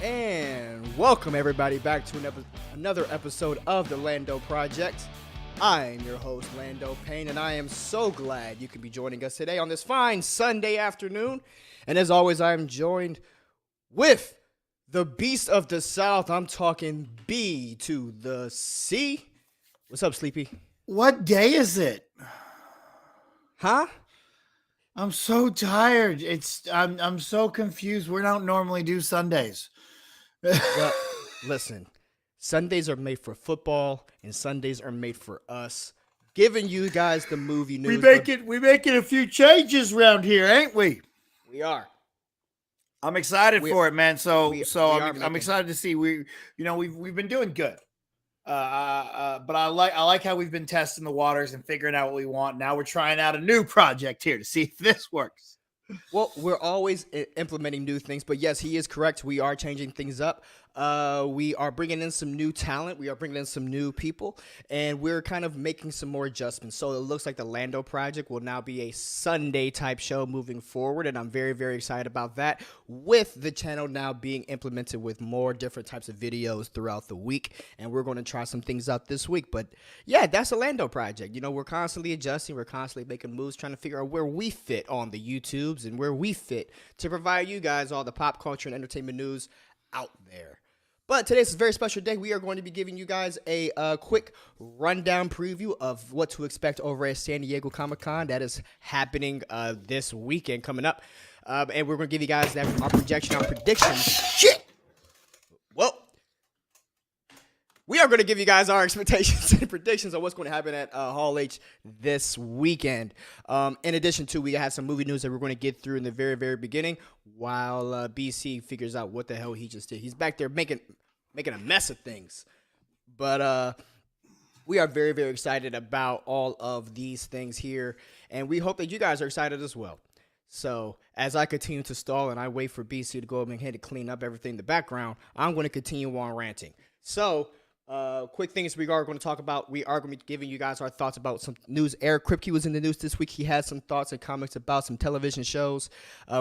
And welcome everybody back to another episode of the Lando Project. I am your host, Lando Payne, and I am so glad you can be joining us today on this fine Sunday afternoon. And as always, I am joined with the Beast of the South. I'm talking B to the C. What's up, Sleepy? What day is it? Huh? I'm so tired. I'm so confused. We don't normally do Sundays. Well, listen, Sundays are made for football, and Sundays are made for us. Giving you guys the movie news. We making a few changes around here, ain't we? We are. I'm excited for it, man. I'm excited to see we've been doing good. But I like how we've been testing the waters and figuring out what we want. Now we're trying out a new project here to see if this works. Well, we're always implementing new things, but yes, he is correct. We are changing things up. We are bringing in some new talent. We are bringing in some new people, and we're kind of making some more adjustments. So it looks like the Lando Project will now be a Sunday type show moving forward, and I'm very, very excited about that, with the channel now being implemented with more different types of videos throughout the week, and we're going to try some things out this week. But yeah, that's the Lando Project. You know, we're constantly adjusting. We're constantly making moves, trying to figure out where we fit on the YouTubes and where we fit to provide you guys all the pop culture and entertainment news out there. But today's a very special day. We are going to be giving you guys a quick rundown preview of what to expect over at San Diego Comic-Con. That is happening this weekend coming up. And we're going to give you guys that from our projection, our predictions. Shit! Well, we are going to give you guys our expectations and predictions on what's going to happen at Hall H this weekend. In addition to, we have some movie news that we're going to get through in the very, very beginning while BC figures out what the hell he just did. He's back there making a mess of things. But we are very, very excited about all of these things here, and we hope that you guys are excited as well. So as I continue to stall and I wait for BC to go ahead and clean up everything in the background, I'm going to continue on ranting. So quick things we are going to talk about. We are going to be giving you guys our thoughts about some news. Eric Kripke was in the news this week. He had some thoughts and comments about some television shows.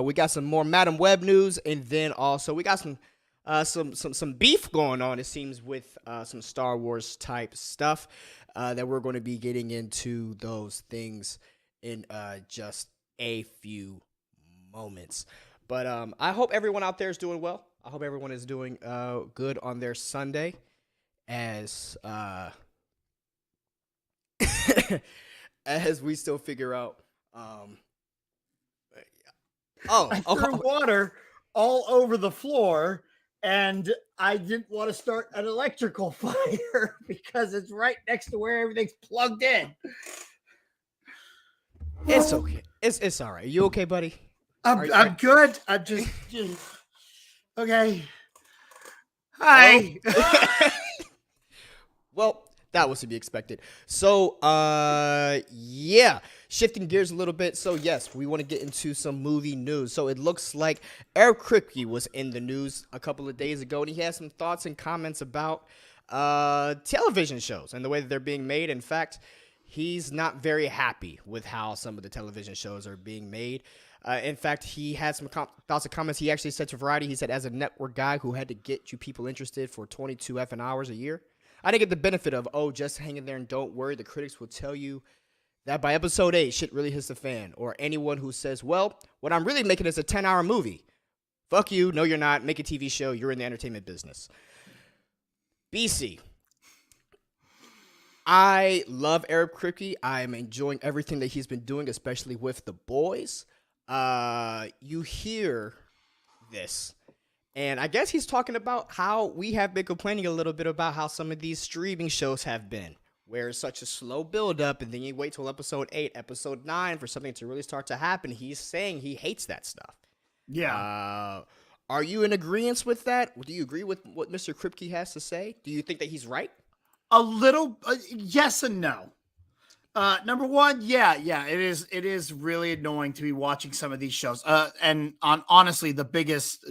We got some more Madam Web news, and then also we got some beef going on, it seems, with some Star Wars type stuff that we're going to be getting into those things in just a few moments. But I hope everyone out there is doing well. I hope everyone is doing good on their Sunday. As as we still figure out, I threw water all over the floor, and I didn't want to start an electrical fire because it's right next to where everything's plugged in. It's okay. It's all right. You okay, buddy? I'm good. I'm just okay. Hi. Well, that was to be expected. So, yeah, shifting gears a little bit. So, yes, we want to get into some movie news. So, it looks like Eric Kripke was in the news a couple of days ago, and he had some thoughts and comments about television shows and the way that they're being made. In fact, he's not very happy with how some of the television shows are being made. In fact, he had some thoughts and comments. He actually said to Variety, he said, as a network guy who had to get you people interested for 22 effing hours a year, I didn't get the benefit of, just hang in there and don't worry. The critics will tell you that by episode 8, shit really hits the fan. Or anyone who says, well, what I'm really making is a 10-hour movie. Fuck you. No, you're not. Make a TV show. You're in the entertainment business. BC. I love Eric Kripke. I'm enjoying everything that he's been doing, especially with The Boys. You hear this. And I guess he's talking about how we have been complaining a little bit about how some of these streaming shows have been, where it's such a slow build-up, and then you wait till episode 8, episode 9 for something to really start to happen. He's saying he hates that stuff. Yeah. Are you in agreement with that? Do you agree with what Mr. Kripke has to say? Do you think that he's right? A little, yes and no. Number one, yeah, it is really annoying to be watching some of these shows. And honestly, the biggest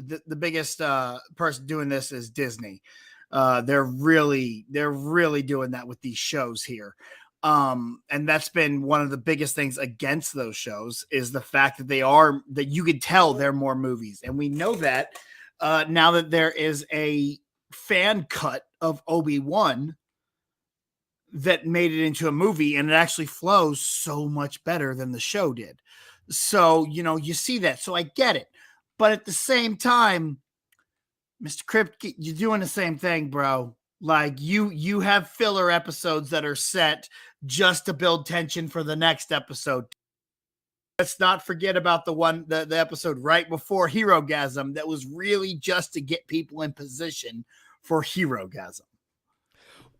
person doing this is Disney. They're really doing that with these shows here. And that's been one of the biggest things against those shows is the fact that that you could tell they're more movies. And we know that now that there is a fan cut of Obi-Wan that made it into a movie, and it actually flows so much better than the show did. So, you see that. So I get it. But at the same time, Mr. Kripke, you're doing the same thing, bro. Like you have filler episodes that are set just to build tension for the next episode. Let's not forget about the episode right before Herogasm that was really just to get people in position for Herogasm.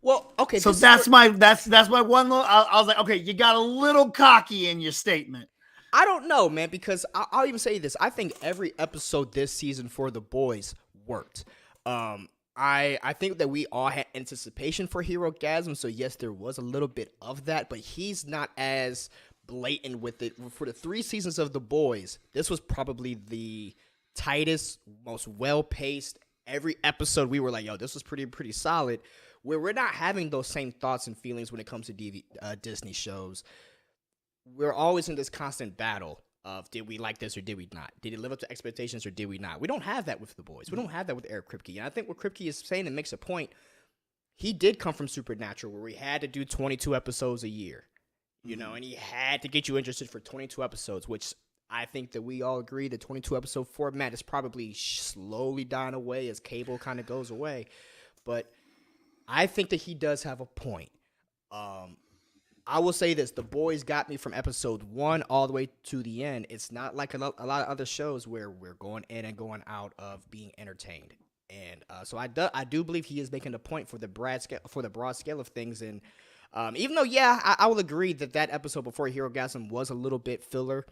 Well, okay. So that's my one little. I was like, okay, you got a little cocky in your statement. I don't know, man, because I'll even say this. I think every episode this season for The Boys worked. I think that we all had anticipation for Herogasm, so yes, there was a little bit of that, but he's not as blatant with it. For the 3 seasons of The Boys, this was probably the tightest, most well-paced. Every episode we were like, yo, this was pretty solid, where we're not having those same thoughts and feelings when it comes to Disney shows. We're always in this constant battle of, did we like this or did we not? Did it live up to expectations or did we not? We don't have that with The Boys. We don't have that with Eric Kripke. And I think what Kripke is saying, and makes a point, he did come from Supernatural, where we had to do 22 episodes a year, and he had to get you interested for 22 episodes, which I think that we all agree the 22 episode format is probably slowly dying away as cable kind of goes away. But I think that he does have a point. I will say this: The Boys got me from episode 1 all the way to the end. It's not like a lot of other shows where we're going in and going out of being entertained. And so I do believe he is making a point for the broad scale of things. And even though, I will agree that episode before Herogasm was a little bit filler.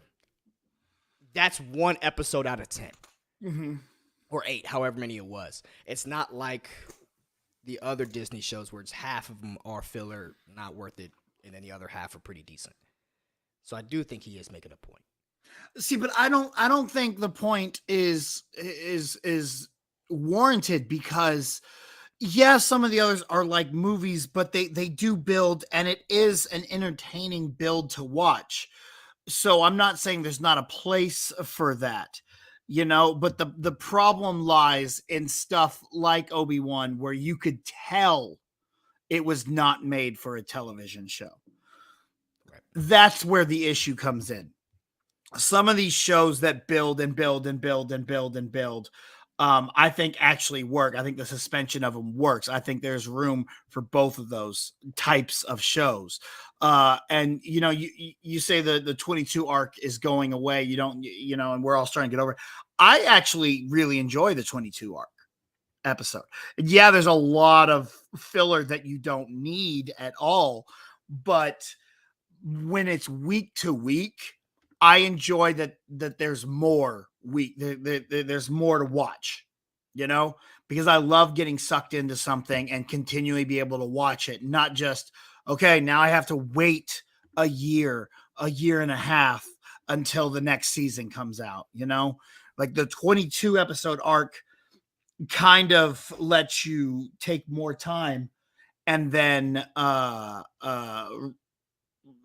That's 1 episode out of 10, or 8, however many it was. It's not like the other Disney shows where it's half of them are filler, not worth it, and then the other half are pretty decent. So I do think he is making a point. See, but I don't think the point is warranted, because some of the others are like movies, but they do build, and it is an entertaining build to watch. So I'm not saying there's not a place for that, but the problem lies in stuff like Obi-Wan, where you could tell it was not made for a television show. Right. That's where the issue comes in. Some of these shows that build and build and build and build and build, I think actually work. I think the suspension of them works. I think there's room for both of those types of shows. And you say the 22 arc is going away. You don't, and we're all starting to get over it. I actually really enjoy the 22 arc episode. Yeah, there's a lot of filler that you don't need at all, but when it's week to week, I enjoy that there's more there's more to watch, because I love getting sucked into something and continually be able to watch it, not just, okay, now I have to wait a year and a half until the next season comes out, like the 22 episode arc kind of lets you take more time and then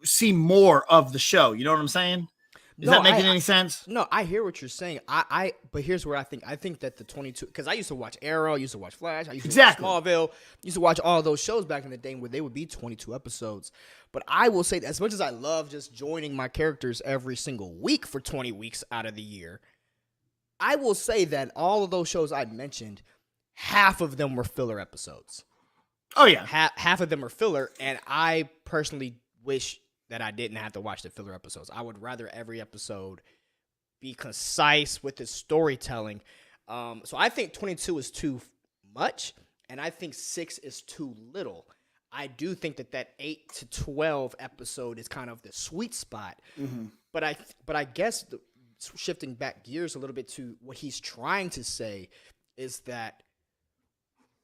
see more of the show. You know what I'm saying? Is that making any sense? No, I hear what you're saying. But here's where I think that the 22, because I used to watch Arrow, I used to watch Flash, I used to watch Smallville, used to watch all those shows back in the day where they would be 22 episodes. But I will say that as much as I love just joining my characters every single week for 20 weeks out of the year, I will say that all of those shows I mentioned, half of them were filler episodes. Oh, yeah. Half of them are filler, and I personally wish that I didn't have to watch the filler episodes. I would rather every episode be concise with its storytelling. So I think 22 is too much, and I think 6 is too little. I do think that 8 to 12 episode is kind of the sweet spot. Mm-hmm. But I guess shifting back gears a little bit to what he's trying to say is that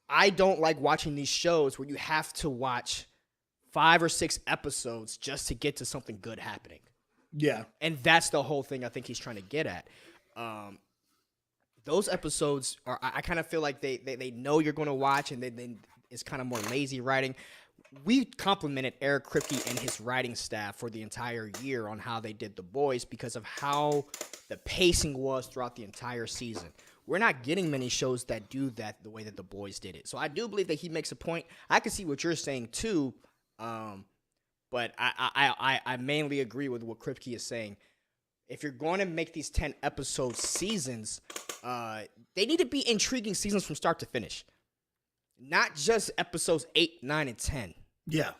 I don't like watching these shows where you have to watch 5 or 6 episodes just to get to something good happening. Yeah. And that's the whole thing I think he's trying to get at. Those episodes are, I kind of feel like they know you're going to watch, and then it's kind of more lazy writing. We complimented Eric Kripke and his writing staff for the entire year on how they did The Boys because of how the pacing was throughout the entire season. we're not getting many shows that do that the way that The Boys did it. So I do believe that he makes a point. I can see what you're saying too, but I mainly agree with what Kripke is saying. If you're going to make these 10 episode seasons, they need to be intriguing seasons from start to finish, not just episodes 8, 9, and 10. Yeah.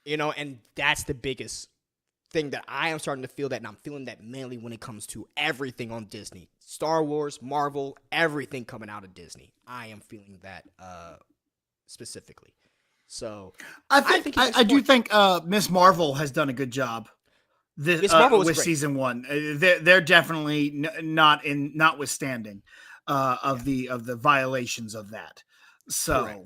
And that's the biggest thing that I am starting to feel that, and I'm feeling that mainly when it comes to everything on Disney. Star Wars, Marvel, everything coming out of Disney. I am feeling that specifically. So I do think Miss Marvel has done a good job. Miss Marvel was with great. Season 1. They're definitely notwithstanding of the violations of that. So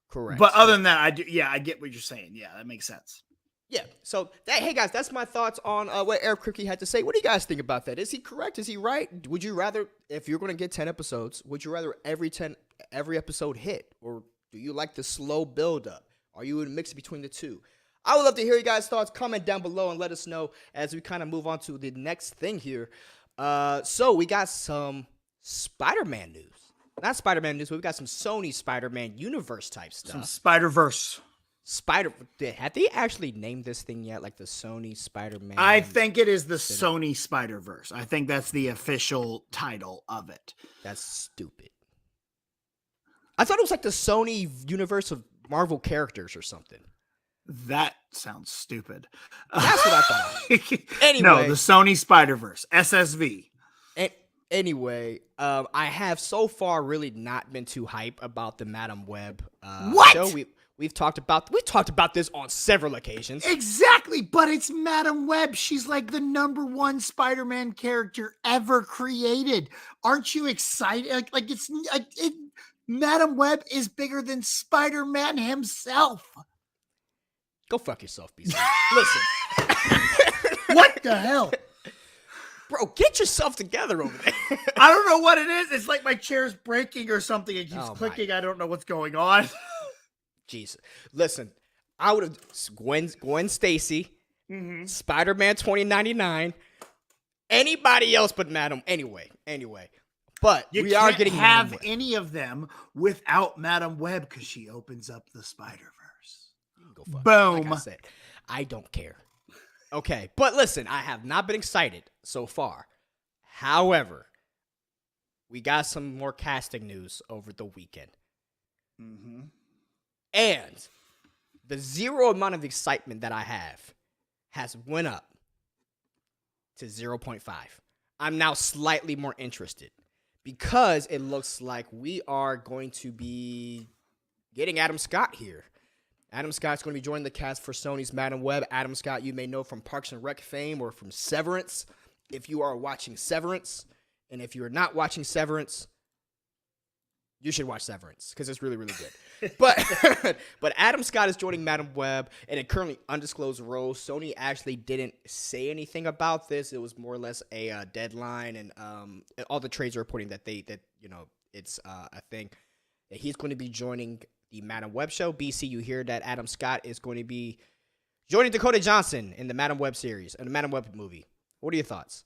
correct. But other than that, I get what you're saying. Yeah, that makes sense. Yeah. So hey guys, that's my thoughts on what Eric Kripke had to say. What do you guys think about that? Is he correct? Is he right? Would you rather, if you're going to get 10 episodes, would you rather every episode hit, or do you like the slow build up? Are you in a mix between the two? I would love to hear you guys' thoughts. Comment down below and let us know as we kind of move on to the next thing here. So we got some Spider-Man news. Not Spider-Man news, but we got some Sony Spider-Man universe type stuff. Some Spider-Verse. Have they actually named this thing yet? Like the Sony Spider-Man? I think it is the Sony Spider-Verse. I think that's the official title of it. That's stupid. I thought it was like the Sony universe of Marvel characters or something. That sounds stupid. That's what I thought. Anyway. No, the Sony Spider-Verse, SSV. Anyway, I have so far really not been too hype about the Madam Web show. We've talked about this on several occasions. Exactly, but it's Madam Web. She's like the #1 Spider-Man character ever created. Aren't you excited? Madam Web is bigger than Spider-Man himself. Go fuck yourself, BC. Listen. What the hell? Bro, get yourself together over there. I don't know what it is. It's like my chair's breaking or something. It keeps clicking. I don't know what's going on. Jesus. Listen, I would have Gwen Stacy, Spider-Man 2099, anybody else but Madam. Anyway. But we are getting have any of them without Madam Web because she opens up the Spider-Verse. Boom. Like I said, I don't care. Okay, but listen, I have not been excited so far. However, we got some more casting news over the weekend. And the zero amount of excitement that I have has went up to 0.5. I'm now slightly more interested because it looks like we are going to be getting Adam Scott here. Adam Scott's going to be joining the cast for Sony's Madam Web. Adam Scott, you may know from Parks and Rec fame or from Severance. If you are watching Severance, and if you're not watching Severance, you should watch Severance because it's really, really good. But Adam Scott is joining Madam Web in a currently undisclosed role. Sony actually didn't say anything about this. It was more or less a deadline, and all the trades are reporting that it's a thing that he's going to be joining the Madam Web show. BC, you hear that Adam Scott is going to be joining Dakota Johnson in the Madam Web series and the Madam Web movie. What are your thoughts?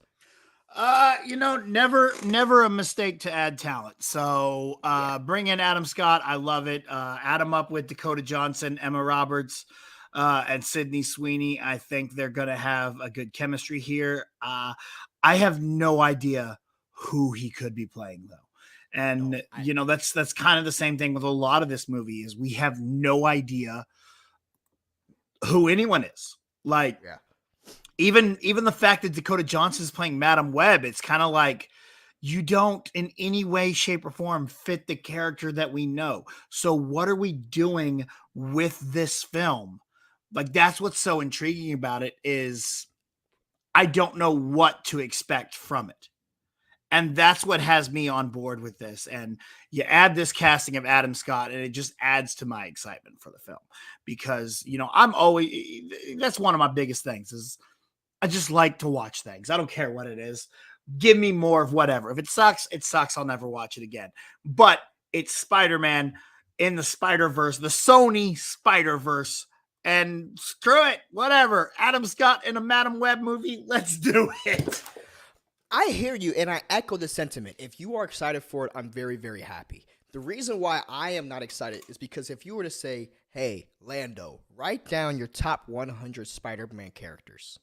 Never a mistake to add talent. So bring in Adam Scott. I love it. Add him up with Dakota Johnson, Emma Roberts, and Sydney Sweeney. I think they're going to have a good chemistry here. I have no idea who he could be playing though. And that's kind of the same thing with a lot of this movie is we have no idea who anyone is. Like, even the fact that Dakota Johnson is playing Madam Web, it's kind of like you don't in any way, shape, or form fit the character that we know. So what are we doing with this film? Like, that's what's so intriguing about it is I don't know what to expect from it. And that's what has me on board with this. And you add this casting of Adam Scott, and it just adds to my excitement for the film. Because, that's one of my biggest things is I just like to watch things. I don't care what it is. Give me more of whatever. If it sucks, it sucks. I'll never watch it again. But it's Spider-Man in the Spider-Verse, the Sony Spider-Verse. And screw it, whatever. Adam Scott in a Madam Web movie. Let's do it. I hear you, and I echo the sentiment. If you are excited for it, I'm very, very happy. The reason why I am not excited is because if you were to say, hey, Lando, write down your top 100 Spider-Man characters,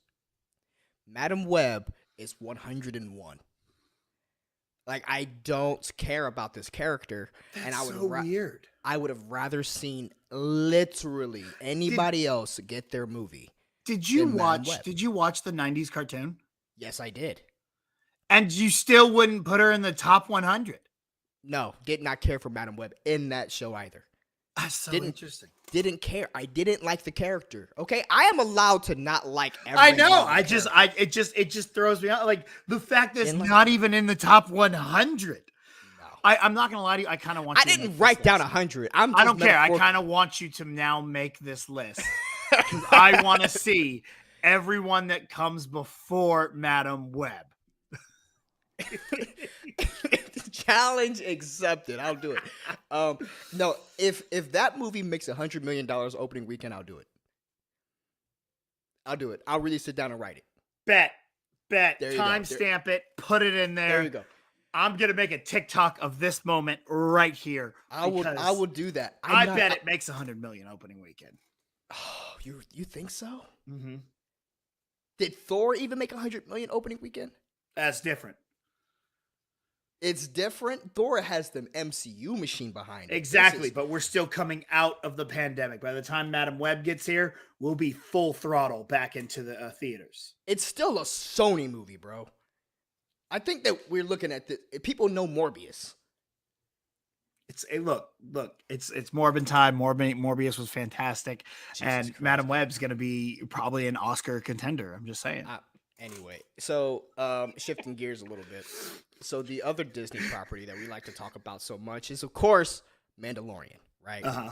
Madam Web is 101. Like, I don't care about this character, and That's so weird. I would have rather seen literally anybody else get their movie. Did you watch the 90s cartoon? Yes, I did. And you still wouldn't put her in the top 100? No, did not care for Madam Web in that show either. That's so interesting. Didn't care. I didn't like the character. Okay, I am allowed to not like every. I know. It just throws me out. Like the fact that it's not even in the top 100. No, I'm not gonna lie to you. I kind of want. I didn't write down 100. I don't care. I kind of want you to now make this list. I want to see everyone that comes before Madam Web. Challenge accepted. I'll do it. No, if that movie makes $100 million opening weekend, I'll do it. I'll do it. I'll really sit down and write it. Bet. Timestamp it. Put it in there. There you go. I'm gonna make a TikTok of this moment right here. I will do that. I bet it makes $100 million opening weekend. Oh, you think so? Mm-hmm. Did Thor even make $100 million opening weekend? That's different. It's different. Thor has the MCU machine behind it. Exactly, but we're still coming out of the pandemic. By the time Madam Web gets here, we'll be full throttle back into the theaters. It's still a Sony movie, bro. I think that we're looking at this. People know Morbius. Look. It's Morbin time. Morbius was fantastic, Jesus and Christ. Madam Web's going to be probably an Oscar contender. I'm just saying. Anyway, so shifting gears a little bit. So the other Disney property that we like to talk about so much is, of course, Mandalorian, right? Uh-huh.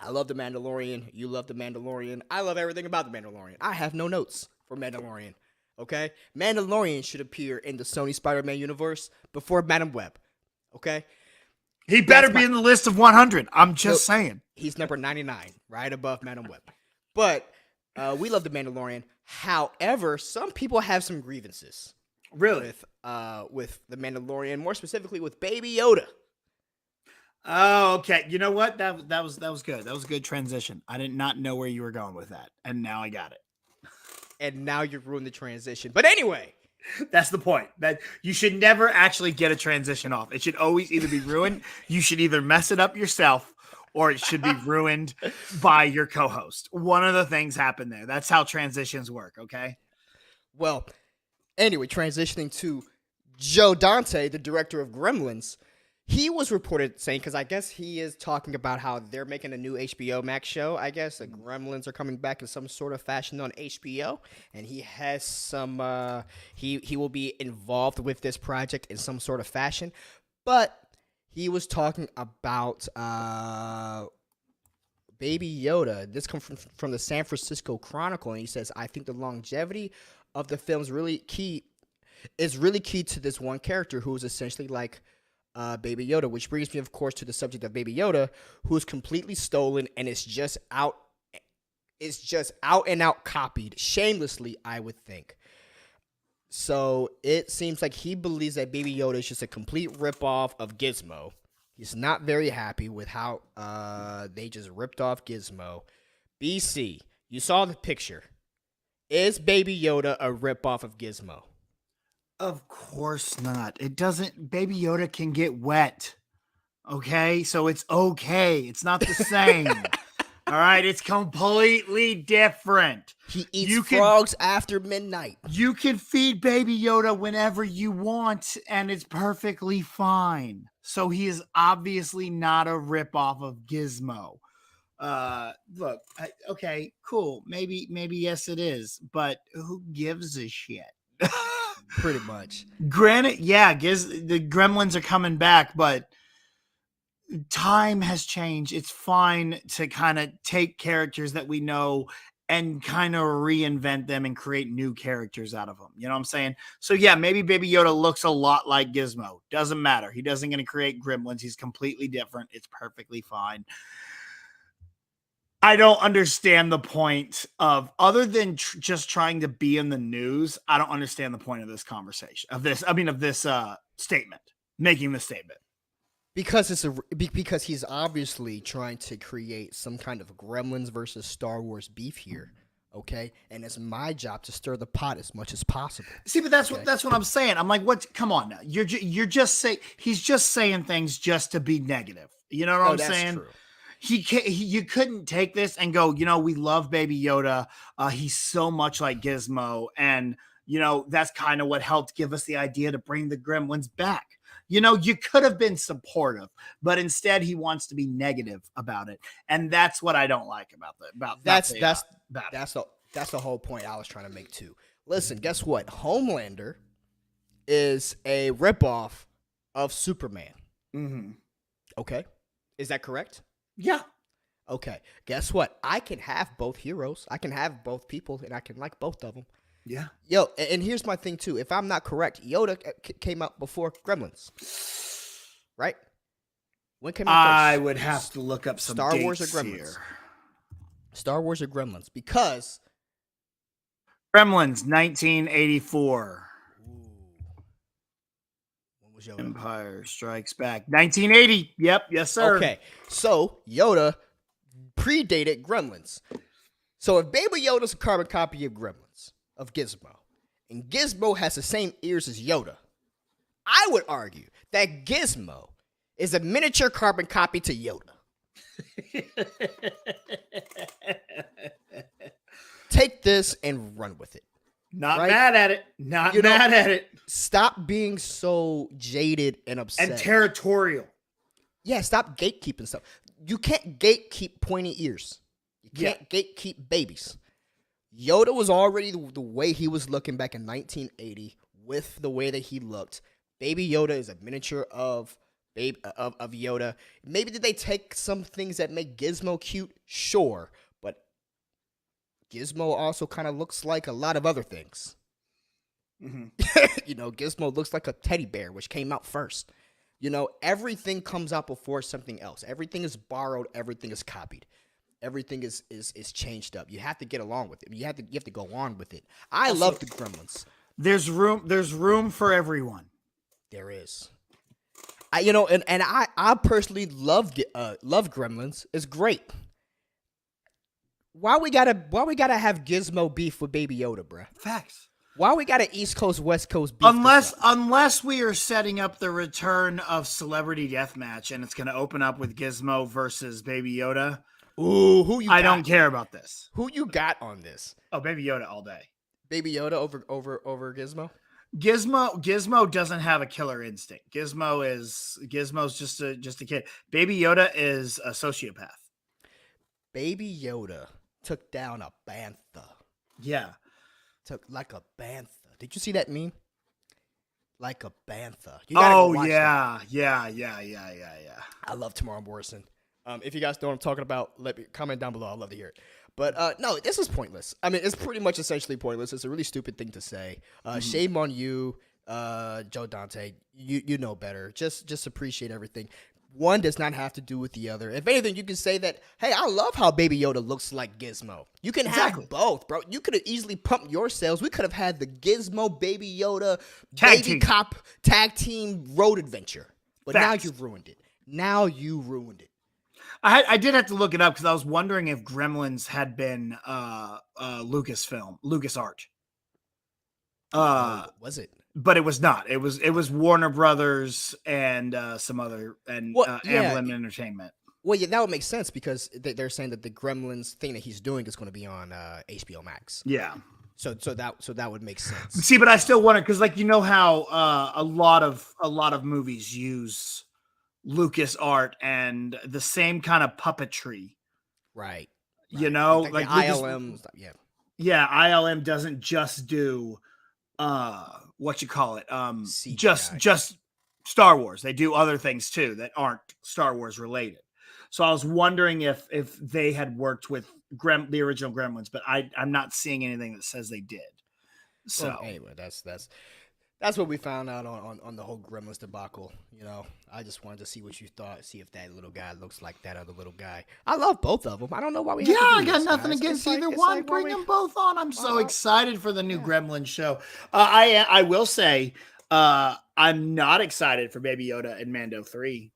I love The Mandalorian. You love The Mandalorian. I love everything about The Mandalorian. I have no notes for Mandalorian, okay? Mandalorian should appear in the Sony Spider-Man universe before Madam Web, okay? He better be in the list of 100. I'm just saying. He's number 99, right above Madam Web. But we love The Mandalorian. However, some people have some grievances. Really? With The Mandalorian, more specifically with Baby Yoda. Oh, okay. You know what? That was good. That was a good transition. I did not know where you were going with that, and now I got it. And now you've ruined the transition. But anyway, that's the point. That you should never actually get a transition off. It should always either be ruined. You should either mess it up yourself, or it should be ruined by your co-host. One of the things happened there. That's how transitions work. Okay. Well, anyway, transitioning to Joe Dante, the director of Gremlins. He was reported saying, because I guess he is talking about how they're making a new HBO Max show. I guess the Gremlins are coming back in some sort of fashion on HBO, and he has some. He will be involved with this project in some sort of fashion, but he was talking about Baby Yoda. This comes from the San Francisco Chronicle, and he says, "I think the longevity of the film is really key to this one character who is essentially like." Baby Yoda, which brings me, of course, to the subject of Baby Yoda, who's completely stolen and is just out and out copied, shamelessly, I would think. So it seems like he believes that Baby Yoda is just a complete ripoff of Gizmo. He's not very happy with how they just ripped off Gizmo. BC, you saw the picture. Is Baby Yoda a ripoff of Gizmo? Of course not. It doesn't. Baby Yoda can get wet. Okay, so it's okay. It's not the same. All right, it's completely different. He eats frogs after midnight. You can feed Baby Yoda whenever you want, and it's perfectly fine. So he is obviously not a ripoff of Gizmo. Look, okay, cool. Maybe yes, it is. But who gives a shit? Pretty much. Granted, yeah, the Gremlins are coming back, but time has changed. It's fine to kind of take characters that we know and kind of reinvent them and create new characters out of them. You know what I'm saying? So yeah, maybe Baby Yoda looks a lot like Gizmo. Doesn't matter. He doesn't going to create gremlins. He's completely different. It's perfectly fine. I don't understand the point of, other than just trying to be in the news. I don't understand the point of this conversation, of this statement, making the statement. Because he's obviously trying to create some kind of Gremlins versus Star Wars beef here, okay? And it's my job to stir the pot as much as possible. See, but that's what I'm saying. I'm like, what? Come on now. You're just saying, he's just saying things just to be negative. You know what I'm saying? True. You couldn't take this and go, we love Baby Yoda. He's so much like Gizmo, and that's kind of what helped give us the idea to bring the Gremlins back. You could have been supportive, but instead he wants to be negative about it, and that's what I don't like about that's the whole point I was trying to make too. Listen, guess what? Homelander is a ripoff of Superman. Mm-hmm. Okay, is that correct? Yeah. Okay. Guess what? I can have both heroes. I can have both people, and I can like both of them. Yeah. Yo, and here's my thing too. If I'm not correct, Yoda came out before Gremlins, right? When came out first? I would have to look up some Star Wars or dates Gremlins. here. Star Wars or Gremlins? Because Gremlins, 1984. When was Yoda? Empire Strikes Back, 1980. Yep, yes sir. Okay, so Yoda predated Gremlins. So if Baby Yoda's a carbon copy of Gremlins, of Gizmo, and Gizmo has the same ears as Yoda, I would argue that Gizmo is a miniature carbon copy to Yoda. Take this and run with it. Not mad at it. Not mad at it. Stop being so jaded and upset. And territorial. Yeah, stop gatekeeping stuff. You can't gatekeep pointy ears. You can't gatekeep babies. Yoda was already the way he was looking back in 1980 with the way that he looked. Baby Yoda is a miniature of Yoda. Maybe did they take some things that make Gizmo cute? Sure, but Gizmo also kind of looks like a lot of other things. Mm-hmm. Gizmo looks like a teddy bear, which came out first. Everything comes out before something else. Everything is borrowed. Everything is copied. Everything is changed up. You have to get along with it. You have to go on with it. I love the Gremlins. There's room for everyone. There is. I personally love Gremlins. It's great. Why we gotta have Gizmo beef with Baby Yoda, bruh? Facts. Why we got an East Coast West Coast beef? Unless we are setting up the return of Celebrity Deathmatch, and it's going to open up with Gizmo versus Baby Yoda. Ooh, who you? I don't care about this. Who you got on this? Oh, Baby Yoda all day. Baby Yoda over Gizmo. Gizmo doesn't have a killer instinct. Gizmo's just a kid. Baby Yoda is a sociopath. Baby Yoda took down a bantha. Yeah. Took like a bantha. Did you see that meme? Like a bantha. Oh yeah. I love Tamara Morrison. If you guys know what I'm talking about, let me comment down below. I'd love to hear it. But no, this is pointless. I mean, it's pretty much essentially pointless. It's a really stupid thing to say. Shame on you, Joe Dante. You know better. Just appreciate everything. One does not have to do with the other. If anything, you can say that, hey, I love how Baby Yoda looks like Gizmo. You can have both, bro. You could have easily pumped your sales. We could have had the Gizmo, Baby Yoda, Cop tag team road adventure. But now you've ruined it. I did have to look it up because I was wondering if Gremlins had been LucasArts. Was it? But it was not. It was Warner Brothers and some other Amblin Entertainment. Well, yeah, that would make sense because they're saying that the Gremlins thing that he's doing is going to be on HBO Max. Yeah. So that would make sense. See, but I still wonder because, like, how a lot of movies use LucasArts and the same kind of puppetry, right? Like the ILM stuff. Yeah, ILM doesn't just do what you call it, just Star Wars. They do other things too that aren't Star Wars related. So I was wondering if they had worked with the original Gremlins, but I'm not seeing anything that says they did. So anyway, that's That's what we found out on the whole Gremlins debacle. You know, I just wanted to see what you thought, see if that little guy looks like that other little guy. I love both of them. I don't know why we have to do I got this, nothing guys. against It's like- either it's one. like, why Bring we- them both on. I'm so why- excited for the new yeah. Gremlin show. I will say, I'm not excited for Baby Yoda and Mando 3.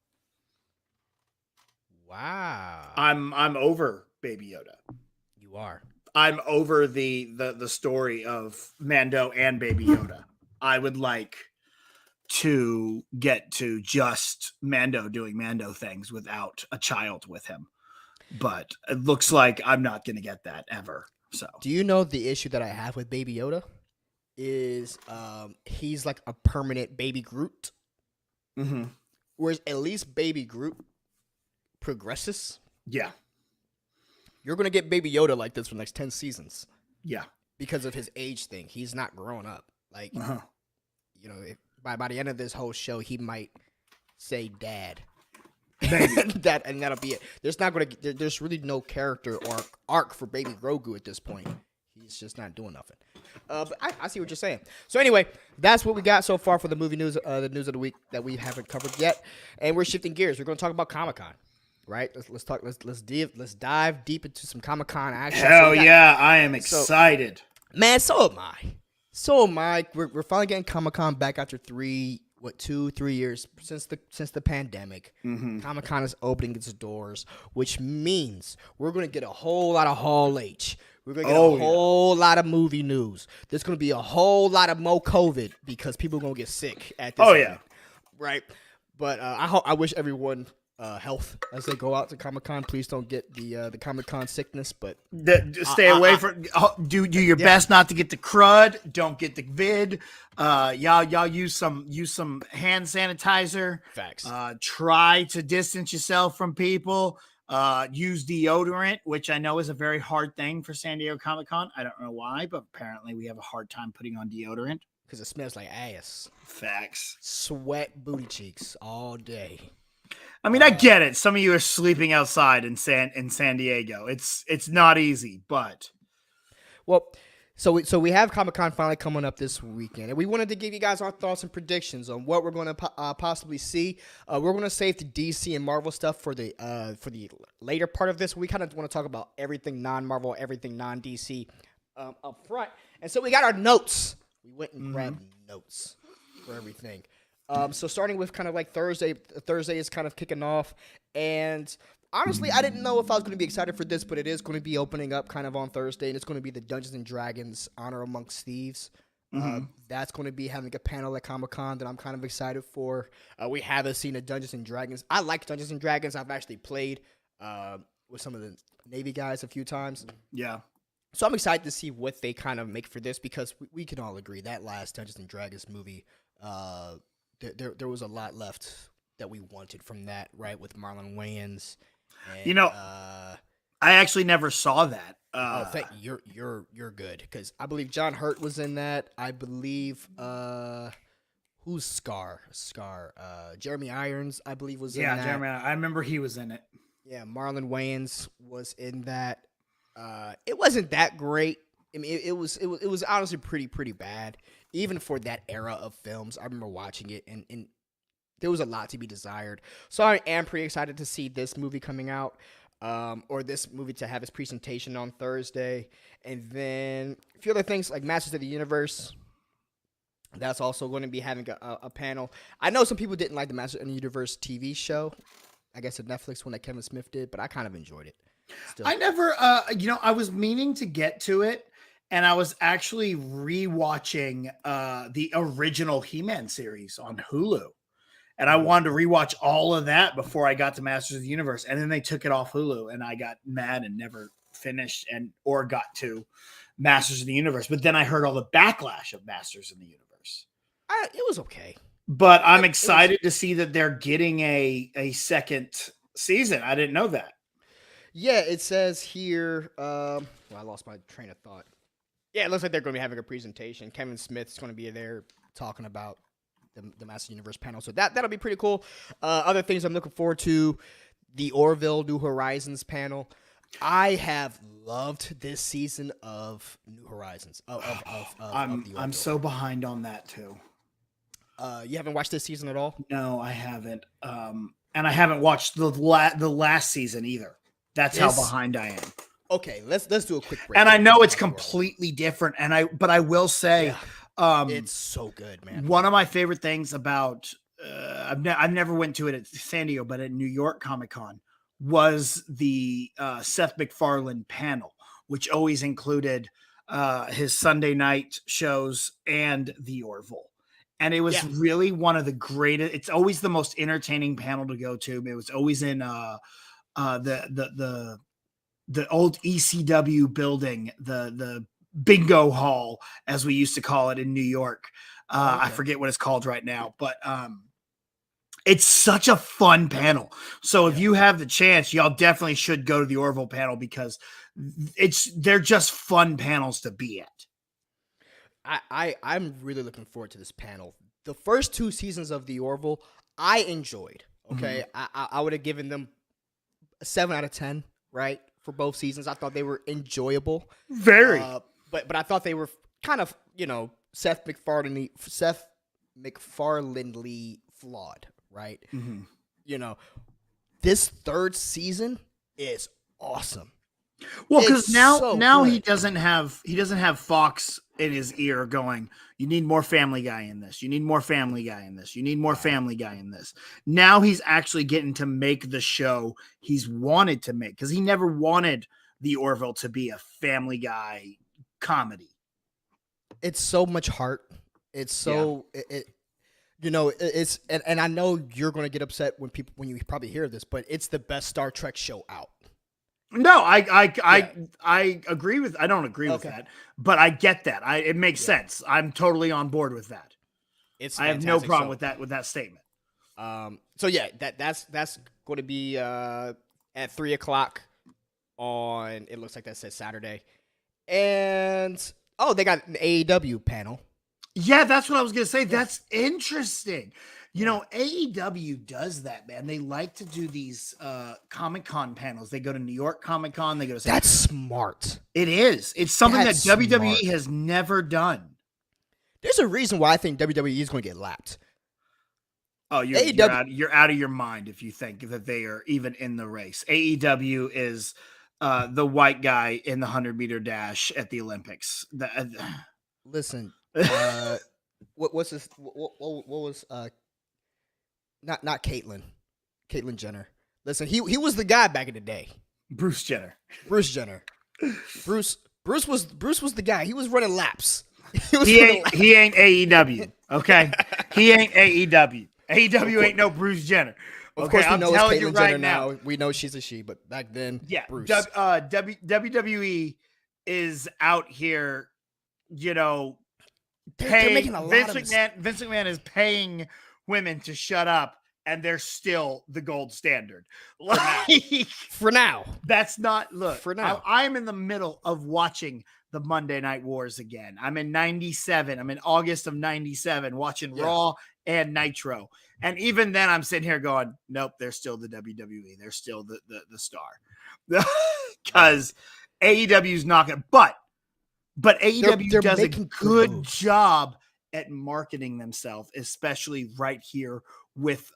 Wow. I'm over Baby Yoda. You are. I'm over the story of Mando and Baby Yoda. I would like to get to just Mando doing Mando things without a child with him. But it looks like I'm not going to get that ever. So, Do you know the issue that I have with Baby Yoda? Is he's like a permanent Baby Groot. mm-hmm. Whereas at least Baby Groot progresses. Yeah. You're going to get Baby Yoda like this for the next 10 seasons Yeah. because of his age thing. He's not growing up. Like, Uh-huh. you know, by the end of this whole show, he might say dad. Maybe. that'll be it. There's really no character or arc for Baby Grogu at this point. He's just not doing nothing. But I see what you're saying. So anyway, that's what we got so far for the movie news, the news of the week that we haven't covered yet. And we're shifting gears. We're going to talk about Comic-Con. Right? Let's dive deep into some Comic-Con action. Hell yeah, I am excited. Man, so am I. We're finally getting Comic-Con back after 2-3 years since the pandemic. Mm-hmm. Comic-Con is opening its doors, which means we're going to get a whole lot of Hall H. We're going to get a whole lot of movie news. There's going to be a whole lot of more COVID because people are going to get sick at this event. Right? But I wish everyone health as they go out to Comic-Con. Please don't get the Comic-Con sickness, but Stay away from. Do your best not to get the crud. Don't get the vid. Y'all use some hand sanitizer. Facts. Try to distance yourself from people. Use deodorant, which I know is a very hard thing for San Diego Comic-Con. I don't know why, but apparently we have a hard time putting on deodorant. Because it smells like ass. Facts. Sweat booty cheeks all day. I mean, I get it. Some of you are sleeping outside in San Diego. It's not easy, but well, so we have Comic-Con finally coming up this weekend, and we wanted to give you guys our thoughts and predictions on what we're going to possibly see. We're going to save the DC and Marvel stuff for the later part of this. We kind of want to talk about everything non-Marvel, everything non-DC up front, and so we got our notes. We went and grabbed notes for everything. So starting with kind of like Thursday is kind of kicking off, and honestly, I didn't know if I was going to be excited for this, but it is going to be opening up kind of on Thursday, and it's going to be the Dungeons and Dragons Honor Amongst Thieves. That's going to be having a panel at Comic-Con that I'm kind of excited for. We haven't seen a Dungeons and Dragons. I like Dungeons and Dragons. I've actually played with some of the Navy guys a few times. yeah. So I'm excited to see what they kind of make for this because we can all agree that last Dungeons and Dragons movie, there was a lot left that we wanted from that, right? With Marlon Wayans. And, I actually never saw that. thank you. You're good because I believe John Hurt was in that. I believe who's Scar? Jeremy Irons, I believe, was in that. Yeah, Jeremy. I remember he was in it. Yeah, Marlon Wayans was in that. It wasn't that great. I mean, it was honestly pretty bad, even for that era of films. I remember watching it, and there was a lot to be desired. So I am pretty excited to see this movie coming out, or this movie to have its presentation on Thursday, and then a few other things like Masters of the Universe. That's also going to be having a panel. I know some people didn't like the Masters of the Universe TV show. I guess the Netflix one that Kevin Smith did, but I kind of enjoyed it. Still. I never, I was meaning to get to it, and I was actually rewatching the original He-Man series on Hulu, and I wanted to rewatch all of that before I got to Masters of the Universe, and then they took it off Hulu, and I got mad and never finished or got to Masters of the Universe. But then I heard all the backlash of Masters of the Universe. It was okay. But I'm excited to see that they're getting a second season. I didn't know that. Yeah, it says here. Well, I lost my train of thought. Yeah, it looks like they're going to be having a presentation. Kevin Smith's going to be there talking about the Master Universe panel. So that'll be pretty cool. Other things I'm looking forward to: the Orville New Horizons panel. I have loved this season of New Horizons. I'm so behind on that too. You haven't watched this season at all? No, I haven't. And I haven't watched the last season either. That's how behind I am. Okay, let's do a quick break. And I know it's completely different. But I will say, it's so good, man. One of my favorite things about I've never went to it at San Diego, but at New York Comic-Con was the Seth MacFarlane panel, which always included his Sunday night shows and the Orville. And it was really one of the greatest. It's always the most entertaining panel to go to. It was always in the old ECW building, the bingo hall, as we used to call it in New York. I forget what it's called right now, but it's such a fun panel. So if you have the chance, y'all definitely should go to the Orville panel because they're just fun panels to be at. I'm really looking forward to this panel. The first 2 seasons of the Orville, I enjoyed. Okay, I would have given them a 7 out of 10, right, for both seasons. I thought they were enjoyable. Very. But I thought they were kind of, Seth MacFarlane-ly flawed, right? Mm-hmm. This 3rd season is awesome. Well, because now he doesn't have Fox in his ear going, you need more Family Guy in this. You need more Family Guy in this. You need more Family Guy in this. Now he's actually getting to make the show he's wanted to make because he never wanted the Orville to be a Family Guy comedy. It's so much heart. It's so it's and I know you're going to get upset when you probably hear this, but it's the best Star Trek show out. No, I agree with. I don't agree with that, but I get that. It makes sense. I'm totally on board with that. I have no problem with that statement. So yeah, that's going to be at 3:00 on. It looks like that says Saturday, and they got an AEW panel. Yeah, that's what I was going to say. That's interesting. AEW does that, man. They like to do these Comic-Con panels. They go to New York Comic-Con. They go to. That's smart. It is. It's something that WWE has never done. There's a reason why I think WWE is going to get lapped. Oh, you're out of your mind if you think that they are even in the race. AEW is the white guy in the 100-meter dash at the Olympics. Listen, what's this? What was not Caitlyn Jenner. Listen, he was the guy back in the day. Bruce Jenner. Bruce was the guy. He was running laps. He ain't AEW. Okay, he ain't AEW. AEW ain't no Bruce Jenner. Okay, of course, we know it's Caitlyn Jenner now. We know she's a she, but back then, Bruce. WWE is out here, paying. Vince McMahon is paying women to shut up, and they're still the gold standard. For now. That's not look. For now, I'm in the middle of watching the Monday Night Wars again. I'm in 97. I'm in August of 97 watching Raw and Nitro. And even then I'm sitting here going, nope, they're still the WWE. They're still the star. Because AEW's not going to, but AEW does a good job at marketing themselves, especially right here with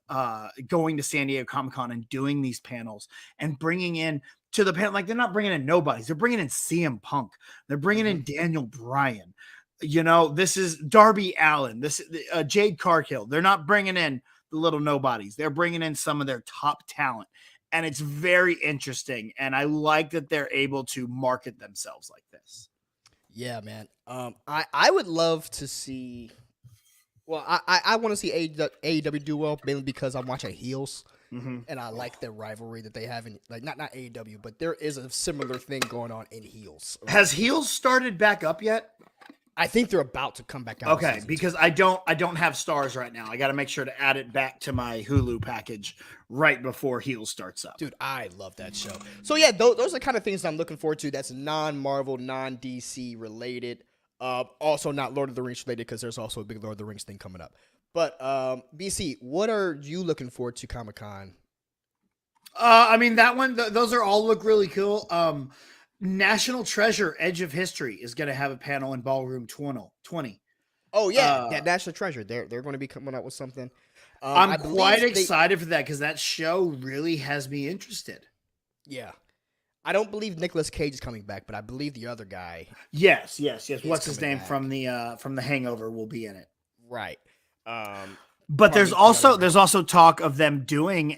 going to San Diego Comic-Con and doing these panels and bringing in to the panel. Like, they're not bringing in nobodies. They're bringing in CM Punk. They're bringing in Daniel Bryan. This is Darby Allin. This Jade Cargill. They're not bringing in the little nobodies. They're bringing in some of their top talent. And it's very interesting. And I like that they're able to market themselves like this. Yeah, man. I would love to see. Well, I want to see AEW do well, mainly because I'm watching heels, and I like their rivalry that they have in not AEW, but there is a similar thing going on in heels. Right? Has heels started back up yet? I think they're about to come back out. Okay, because I don't have stars right now. I got to make sure to add it back to my Hulu package right before Heels starts up. Dude, I love that show. So yeah, those are the kind of things I'm looking forward to. That's non-Marvel, non-DC related. Also not Lord of the Rings related because there's also a big Lord of the Rings thing coming up. But BC, what are you looking forward to Comic-Con? That one, those are all look really cool. National Treasure Edge of History is going to have a panel in Ballroom 20. Oh yeah, that National Treasure. They're going to be coming out with something. I'm quite excited for that because that show really has me interested. Yeah, I don't believe Nicolas Cage is coming back, but I believe the other guy. Yes. What's his name back. from the Hangover will be in it. Right. But there's also talk of them doing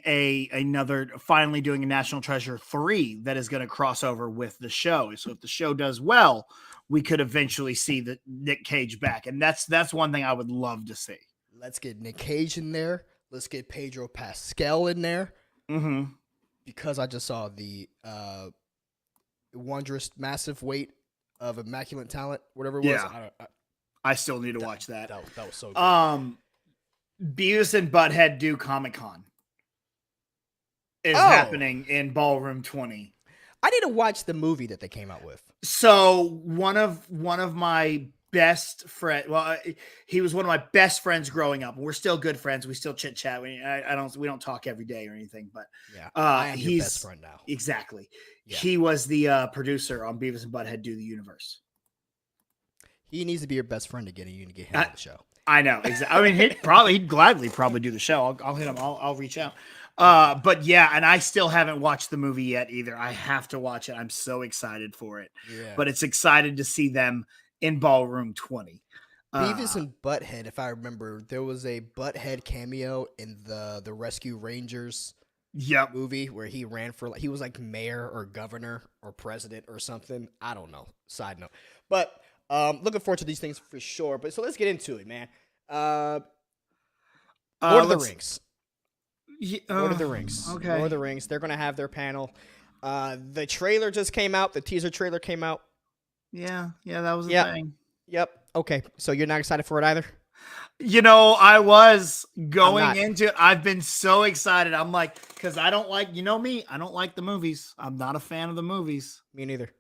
finally doing a National Treasure 3 that is going to cross over with the show. So if the show does well, we could eventually see the Nick Cage back, and that's one thing I would love to see. Let's get Nick Cage in there. Let's get Pedro Pascal in there. Mm-hmm. Because I just saw the wondrous massive weight of immaculate talent, whatever it was. Yeah. I still need to watch that. That was so good. Beavis and Butthead do Comic-Con is happening in Ballroom 20. I need to watch the movie that they came out with. So one of my best friend, he was one of my best friends growing up. We're still good friends. We still chit chat. We don't talk every day or anything, but I am your best friend now. Exactly. Yeah. He was the producer on Beavis and Butthead Do the Universe. He needs to be your best friend to get him on the show. I know. Exactly. I mean, he'd gladly do the show. I'll hit him. I'll reach out. But yeah, and I still haven't watched the movie yet either. I have to watch it. I'm so excited for it. Yeah. But it's excited to see them in Ballroom 20. Beavis and Butthead, if I remember, there was a Butthead cameo in the Rescue Rangers movie where he ran for he was like mayor or governor or president or something. I don't know. Side note. But looking forward to these things for sure. But so let's get into it, man. Lord of the Rings. Lord of the Rings. Okay. Lord of the Rings. They're gonna have their panel. The trailer just came out. The teaser trailer came out. Yeah, that was the thing. Yep. Okay. So you're not excited for it either? I was going into it. I've been so excited. I'm like, because I don't like, me, I don't like the movies. I'm not a fan of the movies. Me neither.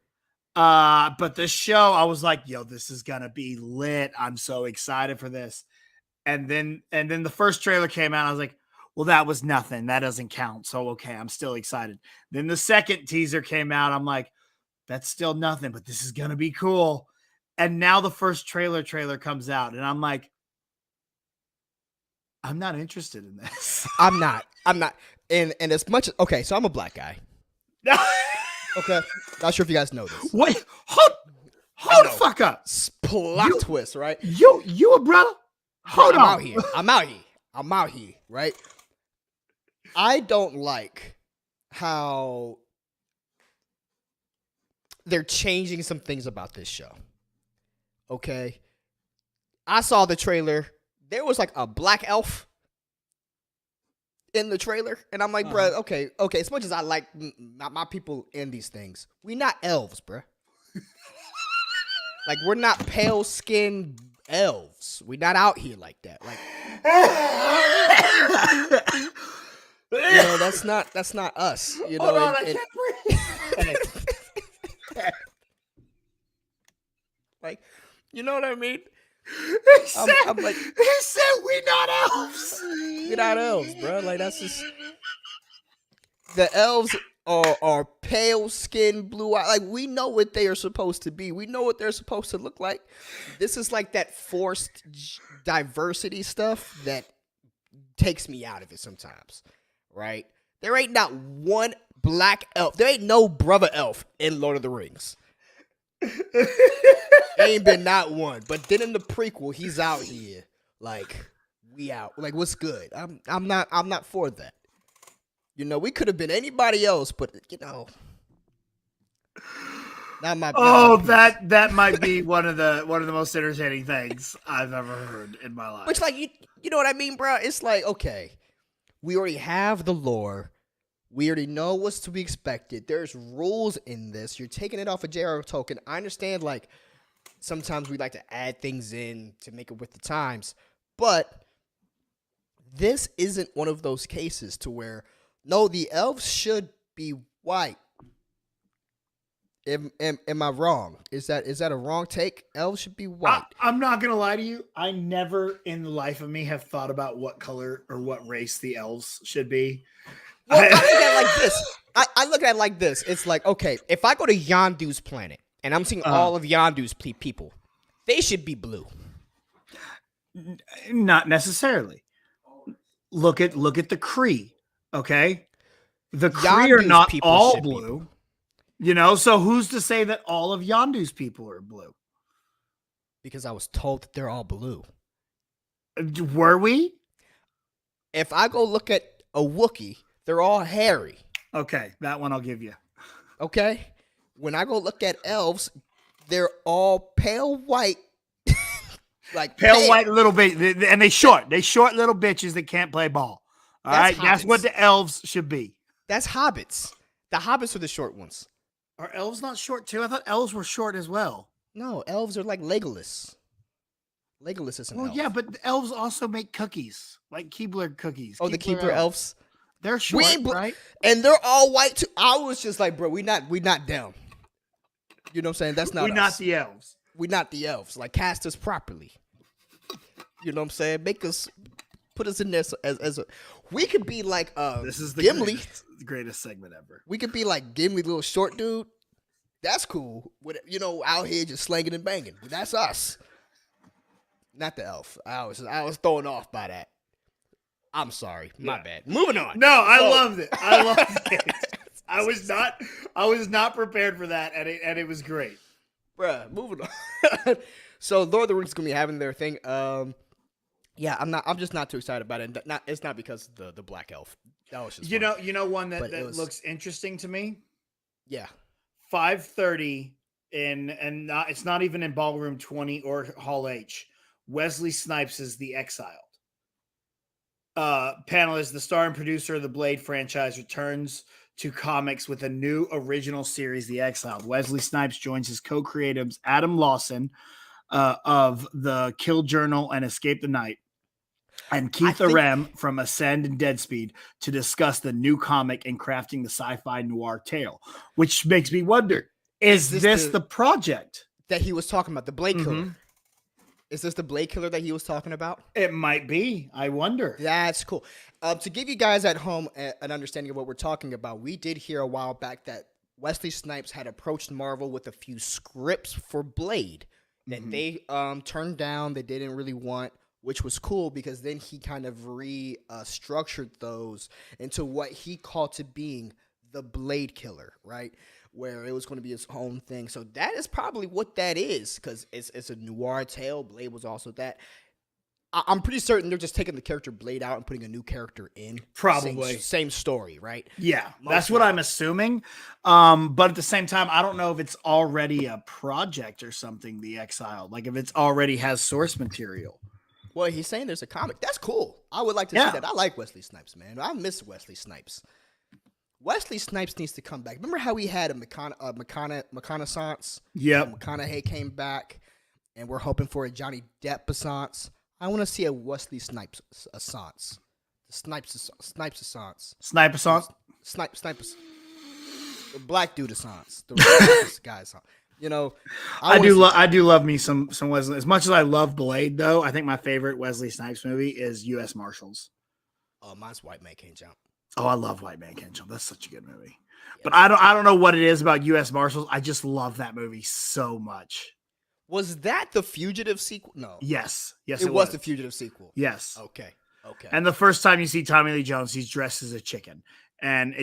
But this show, I was like, yo, this is gonna be lit. I'm so excited for this. And then the first trailer came out. I was like, well, that was nothing. That doesn't count. So okay, I'm still excited. Then the second teaser came out. I'm like, that's still nothing, but this is gonna be cool. And now the first trailer comes out, and I'm like, I'm not interested in this. I'm not. And as much as so I'm a black guy. Okay. Not sure if you guys know this. Wait, hold the fuck up. Plot twist, right? You a brother? Hold on. I'm out here, right? I don't like how they're changing some things about this show. Okay. I saw the trailer. There was like a black elf in the trailer. And I'm like, bruh, okay. As much as I like my people in these things, we not elves, bruh. Like, we're not pale-skinned elves. We're not out here like that. Like, that's not us. Hold on, I can't breathe. Like, you know what I mean? He said we're not elves. We're not elves, bro. Like, that's just the elves are pale skin, blue eye. Like, we know what they are supposed to be. We know what they're supposed to look like. This is like that forced diversity stuff that takes me out of it sometimes, right? There ain't not one black elf. There ain't no brother elf in Lord of the Rings. Ain't been not one. But then in the prequel, he's out here. Like, we out. Like, what's good? I'm not for that. We could have been anybody else, but not my. That might be one of the most entertaining things I've ever heard in my life. Which, like, you know what I mean, bro? It's like, okay, we already have the lore. We already know what's to be expected. There's rules in this. You're taking it off a J.R.R. Tolkien. I understand, like, sometimes we like to add things in to make it with the times, but this isn't one of those cases to where, no, the elves should be white. Am I wrong? Is that a wrong take? Elves should be white. I'm not gonna lie to you. I never in the life of me have thought about what color or what race the elves should be. Well, I look at it like this. I look at it like this. It's like, okay, if I go to Yondu's planet and I'm seeing all of Yondu's people, they should be blue. Not necessarily. Look at the Kree. Okay, the Kree are Yondu's not people all should be blue. You know, so who's to say that all of Yondu's people are blue? because I was told that they're all blue. Were we? If I go look at a Wookiee, they're all hairy. Okay, that one I'll give you. Okay? When I go look at elves, they're all pale white. Like Pale white little bit, and they short little bitches that can't play ball. All right, that's what the elves should be. That's hobbits. The hobbits are the short ones. Are elves not short too? I thought elves were short as well. No, elves are like Legolas. Legolas is an elf. Well, yeah, but the elves also make cookies, like Keebler cookies. Oh, the Keebler elves. They're short, right? And they're all white too. I was just like, bro, we not down. You know what I'm saying? That's not We're us. not the elves. We're not the elves. Like, cast us properly. You know what I'm saying? Put us in there as a. We could be like this is the Gimli. Greatest segment ever. We could be like Gimli, little short dude. That's cool. With, out here just slanging and banging. That's us. Not the elf. I was thrown off by that. I'm sorry. My bad. Moving on. No, I loved it. I loved it. I was not prepared for that, and it was great. Bruh, moving on. So Lord of the Rings is gonna be having their thing. Yeah, I'm just not too excited about it. It's not because the black elf. That was just you know one that looks interesting to me. Yeah. 5:30 it's not even in Ballroom 20 or Hall H. Wesley Snipes is the Exiled. Panelist, the star and producer of the Blade franchise, returns to comics with a new original series, The Exiled. Wesley Snipes joins his co-creatives Adam Lawson of the Kill Journal and Escape the Night, and Keith Arem from Ascend and Dead Speed to discuss the new comic and crafting the sci-fi noir tale, which makes me wonder, is this the project that he was talking about, the Blade Killer? Is this the Blade Killer that he was talking about? It might be. I wonder. That's cool. To give you guys at home an understanding of what we're talking about, we did hear a while back that Wesley Snipes had approached Marvel with a few scripts for Blade that they turned down. They didn't really want, which was cool because then he kind of restructured those into what he called to being the Blade Killer, right? Where it was going to be his own thing. So that is probably what that is, because it's a noir tale. Blade was also that. I'm pretty certain they're just taking the character Blade out and putting a new character in. Probably. Same story, right? Yeah, that's what I'm assuming. But at the same time, I don't know if it's already a project or something, The Exiled. Like if it's already has source material. Well, he's saying there's a comic. That's cool. I would like to see that. I like Wesley Snipes, man. I miss Wesley Snipes. Wesley Snipes needs to come back. Remember how we had a McConaissance? Yep. McConaughey came back, and we're hoping for a Johnny Depp assance. I want to see a Wesley Snipes assance. Snipes assance. Snipes. The black dude assance. The guy assance. You know, I do love me some Wesley. As much as I love Blade, though, I think my favorite Wesley Snipes movie is U.S. Marshals. Oh, mine's White Man Can't Jump. Oh, I love White Man Can't Jump. That's such a good movie. Yeah. But I don't know what it is about U.S. Marshals. I just love that movie so much. Was that the Fugitive sequel? No. Yes, it was the Fugitive sequel. Yes. Okay. And the first time you see Tommy Lee Jones, he's dressed as a chicken, and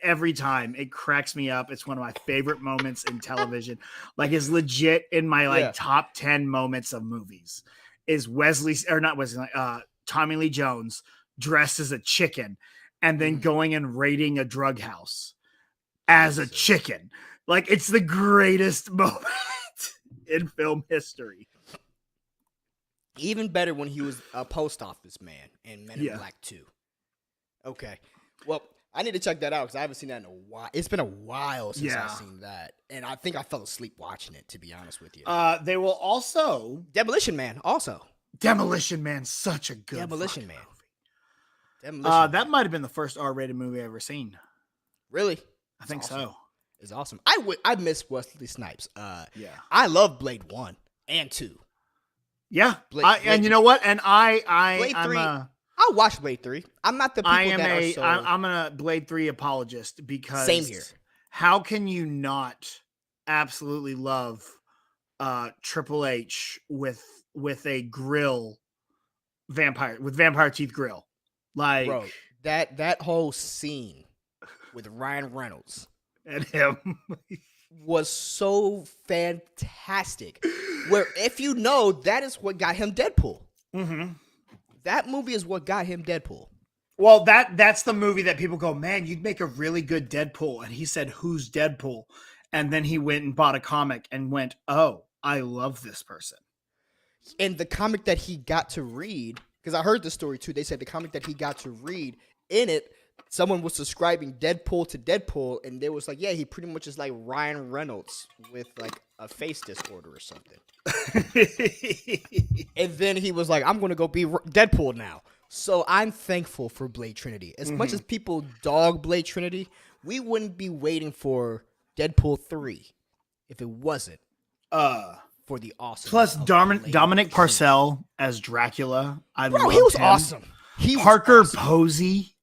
every time it cracks me up. It's one of my favorite moments in television. Like, it's legit in my top 10 moments of movies. Is Tommy Lee Jones dressed as a chicken and then going and raiding a drug house as a chicken. Like, it's the greatest moment in film history. Even better when he was a post office man in Men in Black 2. Okay. Well, I need to check that out because I haven't seen that in a while. It's been a while since I've seen that. And I think I fell asleep watching it, to be honest with you. They will also... Demolition Man, also. Demolition Man, such a good Demolition Man. That might have been the first R-rated movie I've ever seen. Really? I think so. It's awesome. I miss Wesley Snipes. I love Blade 1 and 2. Yeah. And you know what? And Blade 3. I'll watch Blade 3. I'm not the people I'm a Blade 3 apologist because same here. How can you not absolutely love Triple H with with a grill vampire teeth grill. Like, bro, that whole scene with Ryan Reynolds and him. was so fantastic. Where if you know, that is what got him Deadpool. Mm-hmm. That movie is what got him Deadpool. Well, that's the movie that people go, man, you'd make a really good Deadpool. And he said, who's Deadpool? And then he went and bought a comic and went, oh, I love this person. And the comic that he got to read, because I heard the story too, they said the comic that he got to read, in it, someone was describing Deadpool to Deadpool, and they was like, yeah, he pretty much is like Ryan Reynolds with like a face disorder or something. And then he was like, I'm going to go be Deadpool now. So I'm thankful for Blade Trinity. As much as people dog Blade Trinity, we wouldn't be waiting for Deadpool 3 if it wasn't for the awesome. Plus, Dominic Parcell as Dracula. Bro, he was awesome. Parker Posey.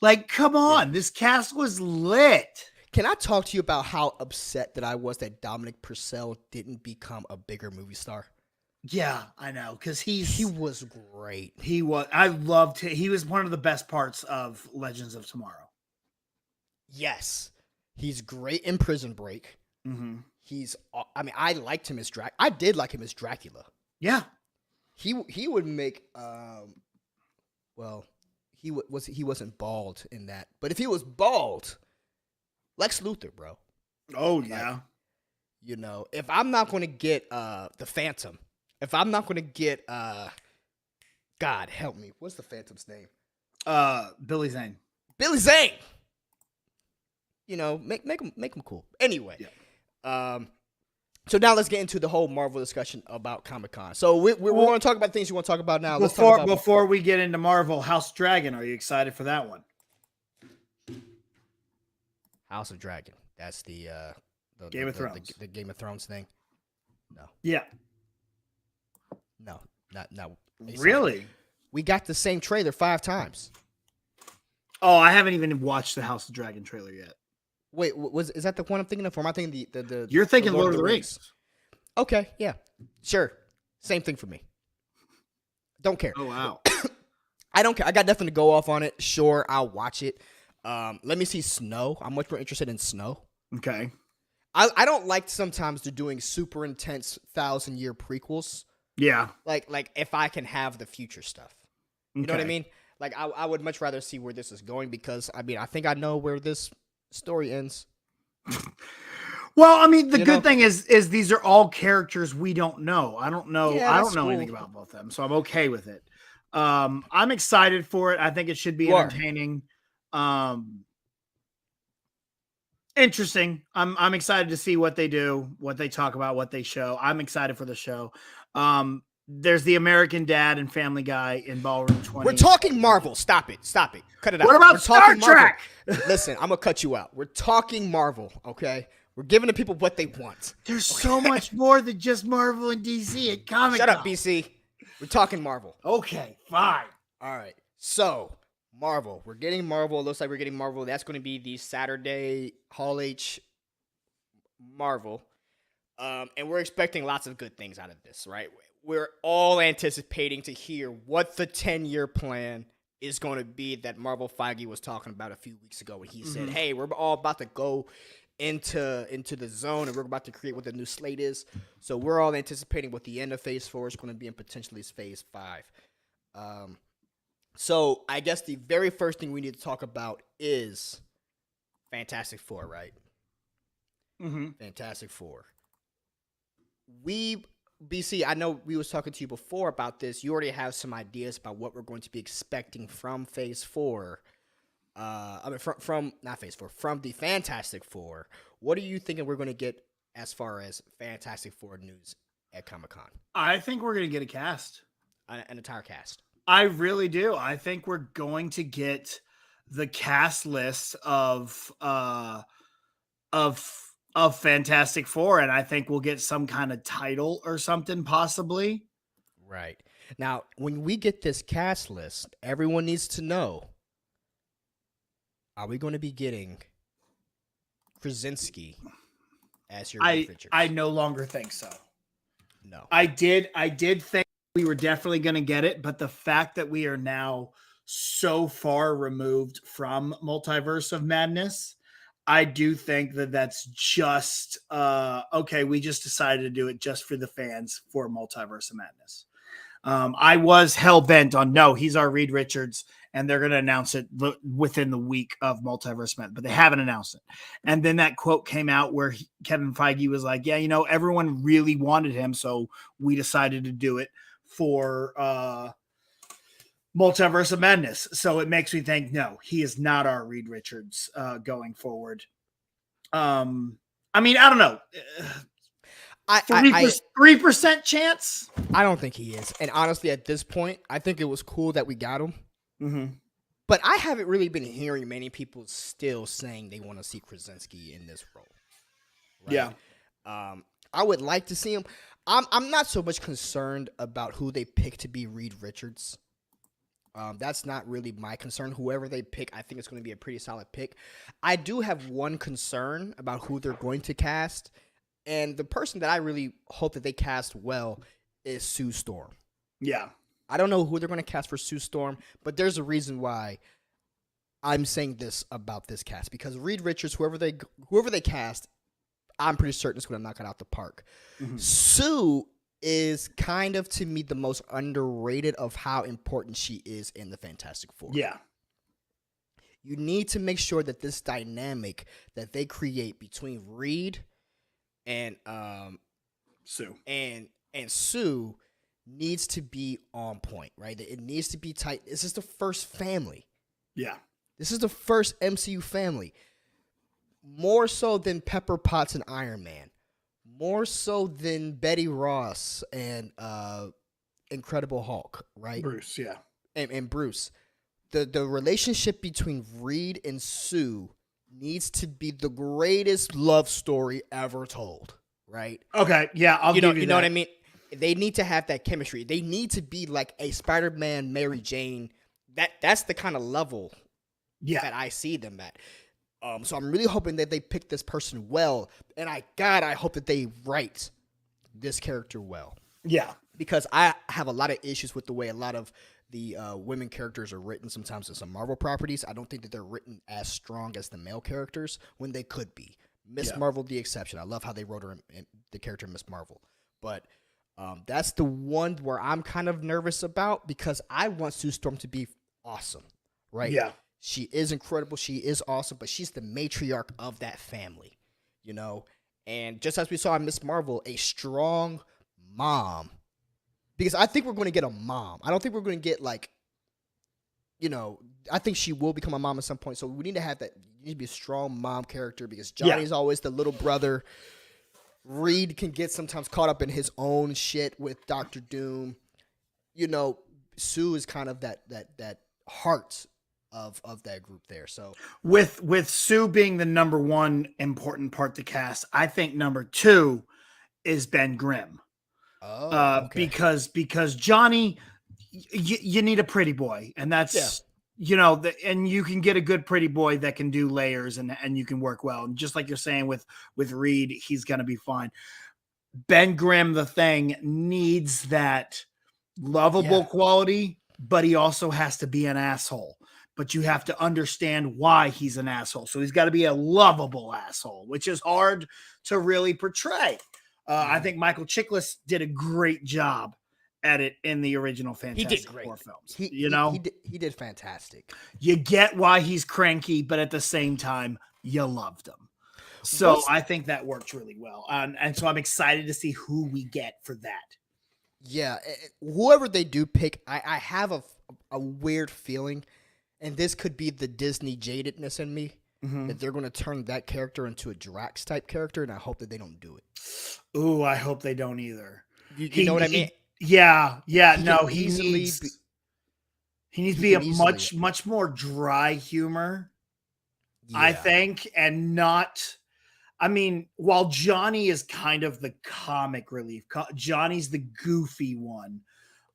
Like, come on. Yeah. This cast was lit. Can I talk to you about how upset that I was that Dominic Purcell didn't become a bigger movie star? Yeah, I know, because he was great. He was. I loved him. He was one of the best parts of Legends of Tomorrow. Yes, he's great in Prison Break. Mm-hmm. I mean, I liked him as I did like him as Dracula. Yeah, he would make. Well, he wasn't bald in that, but if he was bald, Lex Luthor, bro. Oh yeah. You know, if I'm not going to get the Phantom, if I'm not going to get God help me, what's the Phantom's name? Billy Zane. Billy Zane. You know, make him cool. Anyway, yeah. So now let's get into the whole Marvel discussion about Comic-Con. So we're going to talk about things you want to talk about now. Before we get into Marvel, House Dragon, are you excited for that one? House of Dragon. That's the Game of Thrones. The Game of Thrones thing. No. Yeah. No. Not really. We got the same trailer 5 times. Oh, I haven't even watched the House of Dragon trailer yet. Wait, is that the one I'm thinking of? Or am I thinking the You're thinking Lord of the Rings. Okay, yeah. Sure. Same thing for me. Don't care. Oh, wow. I don't care. I got nothing to go off on it. Sure, I'll watch it. Let me see Snow. I'm much more interested in Snow. Okay. I don't like sometimes they're doing super intense 1,000-year prequels. Yeah. Like if I can have the future stuff. You know what I mean? Like I would much rather see where this is going because I mean I think I know where this story ends. Well, I mean, the good thing is these are all characters we don't know. I don't know. Yeah, I don't know anything about both of them, so I'm okay with it. I'm excited for it. I think it should be entertaining. Interesting. I'm excited to see what they do, what they talk about, what they show. I'm excited for the show. There's the American Dad and Family Guy in Ballroom 20. We're talking Marvel. Stop it. Cut it out. What about Star Trek? Listen, I'm gonna cut you out. We're talking Marvel, okay? We're giving the people what they want. There's so much more than just Marvel and DC at Comic-Con. Shut up, BC. We're talking Marvel. Okay, fine. All right. So, Marvel. We're getting Marvel. It looks like we're getting Marvel. That's going to be the Saturday Hall H Marvel. And we're expecting lots of good things out of this, right? We're all anticipating to hear what the 10-year plan is going to be that Marvel Feige was talking about a few weeks ago when he said, hey, we're all about to go into the zone and we're about to create what the new slate is. So we're all anticipating what the end of Phase 4 is going to be and potentially Phase 5. So I guess the very first thing we need to talk about is Fantastic Four, right? Mm-hmm. Fantastic Four. BC, I know we was talking to you before about this. You already have some ideas about what we're going to be expecting from Phase 4. From not Phase 4, from the Fantastic Four. What are you thinking we're going to get as far as Fantastic Four news at Comic-Con? I think we're going to get a cast. An entire cast. I really do. I think we're going to get the cast list of Fantastic Four, and I think we'll get some kind of title or something, possibly. Right. Now, when we get this cast list, everyone needs to know, are we going to be getting Krasinski as your Reed Richards? I no longer think so. No. I did think we were definitely going to get it, but the fact that we are now so far removed from Multiverse of Madness, I do think that that's just okay. We just decided to do it just for the fans for Multiverse of Madness. I was hell bent on no, he's our Reed Richards, and they're going to announce it within the week of Multiverse Madness, but they haven't announced it. And then that quote came out where Kevin Feige was like, "Yeah, everyone really wanted him, so we decided to do it for Multiverse of Madness." So it makes me think, no, he is not our Reed Richards going forward. I mean, I don't know. 3% chance? I don't think he is. And honestly, at this point, I think it was cool that we got him. Mm-hmm. But I haven't really been hearing many people still saying they want to see Krasinski in this role. Right? Yeah. I would like to see him. I'm not so much concerned about who they pick to be Reed Richards. That's not really my concern. Whoever they pick, I think it's going to be a pretty solid pick. I do have one concern about who they're going to cast. And the person that I really hope that they cast well is Sue Storm. Yeah. I don't know who they're going to cast for Sue Storm, but there's a reason why I'm saying this about this cast. Because Reed Richards, whoever they cast, I'm pretty certain it's going to knock it out the park. Mm-hmm. Sue is kind of, to me, the most underrated of how important she is in the Fantastic Four. Yeah. You need to make sure that this dynamic that they create between Reed and Sue and Sue needs to be on point, right? It needs to be tight. This is the first family. Yeah. This is the first MCU family. More so than Pepper Potts and Iron Man. More so than Betty Ross and Incredible Hulk, right? Bruce, yeah. And Bruce. The relationship between Reed and Sue needs to be the greatest love story ever told, right? Okay, yeah, I'll give you that. You know what I mean? They need to have that chemistry. They need to be like a Spider-Man, Mary Jane. That's the kind of level that I see them at. So I'm really hoping that they pick this person well, and I hope that they write this character well. Yeah, because I have a lot of issues with the way a lot of the women characters are written sometimes in some Marvel properties. I don't think that they're written as strong as the male characters when they could be. Miss Marvel, the exception. I love how they wrote her in the character Miss Marvel. But that's the one where I'm kind of nervous about because I want Sue Storm to be awesome, right? Yeah. She is incredible. She is awesome, but she's the matriarch of that family, you know? And just as we saw in Miss Marvel, a strong mom. Because I think we're going to get a mom. I don't think we're going to get I think she will become a mom at some point. So we need to have that. You need to be a strong mom character because Johnny's always the little brother. Reed can get sometimes caught up in his own shit with Dr. Doom. You know, Sue is kind of that heart of that group there. So with Sue being the number one important part to cast, I think number two is Ben Grimm. Okay. Because Johnny, you need a pretty boy, and that's and you can get a good pretty boy that can do layers and you can work well. And just like you're saying with Reed, he's gonna be fine. Ben Grimm, the Thing, needs that lovable quality, but he also has to be an asshole. But you have to understand why he's an asshole. So he's got to be a lovable asshole, which is hard to really portray. I think Michael Chiklis did a great job at it in the original Fantastic Four films. He did fantastic. You get why he's cranky, but at the same time, you loved him. So I think that worked really well. And so I'm excited to see who we get for that. Yeah, whoever they do pick, I have a weird feeling, and this could be the Disney jadedness in me, that they're going to turn that character into a Drax type character, and I hope that they don't do it. Ooh, I hope they don't either. You know what I mean? He needs to be a much more dry humor, I think, and not. I mean, while Johnny is kind of the comic relief, Johnny's the goofy one.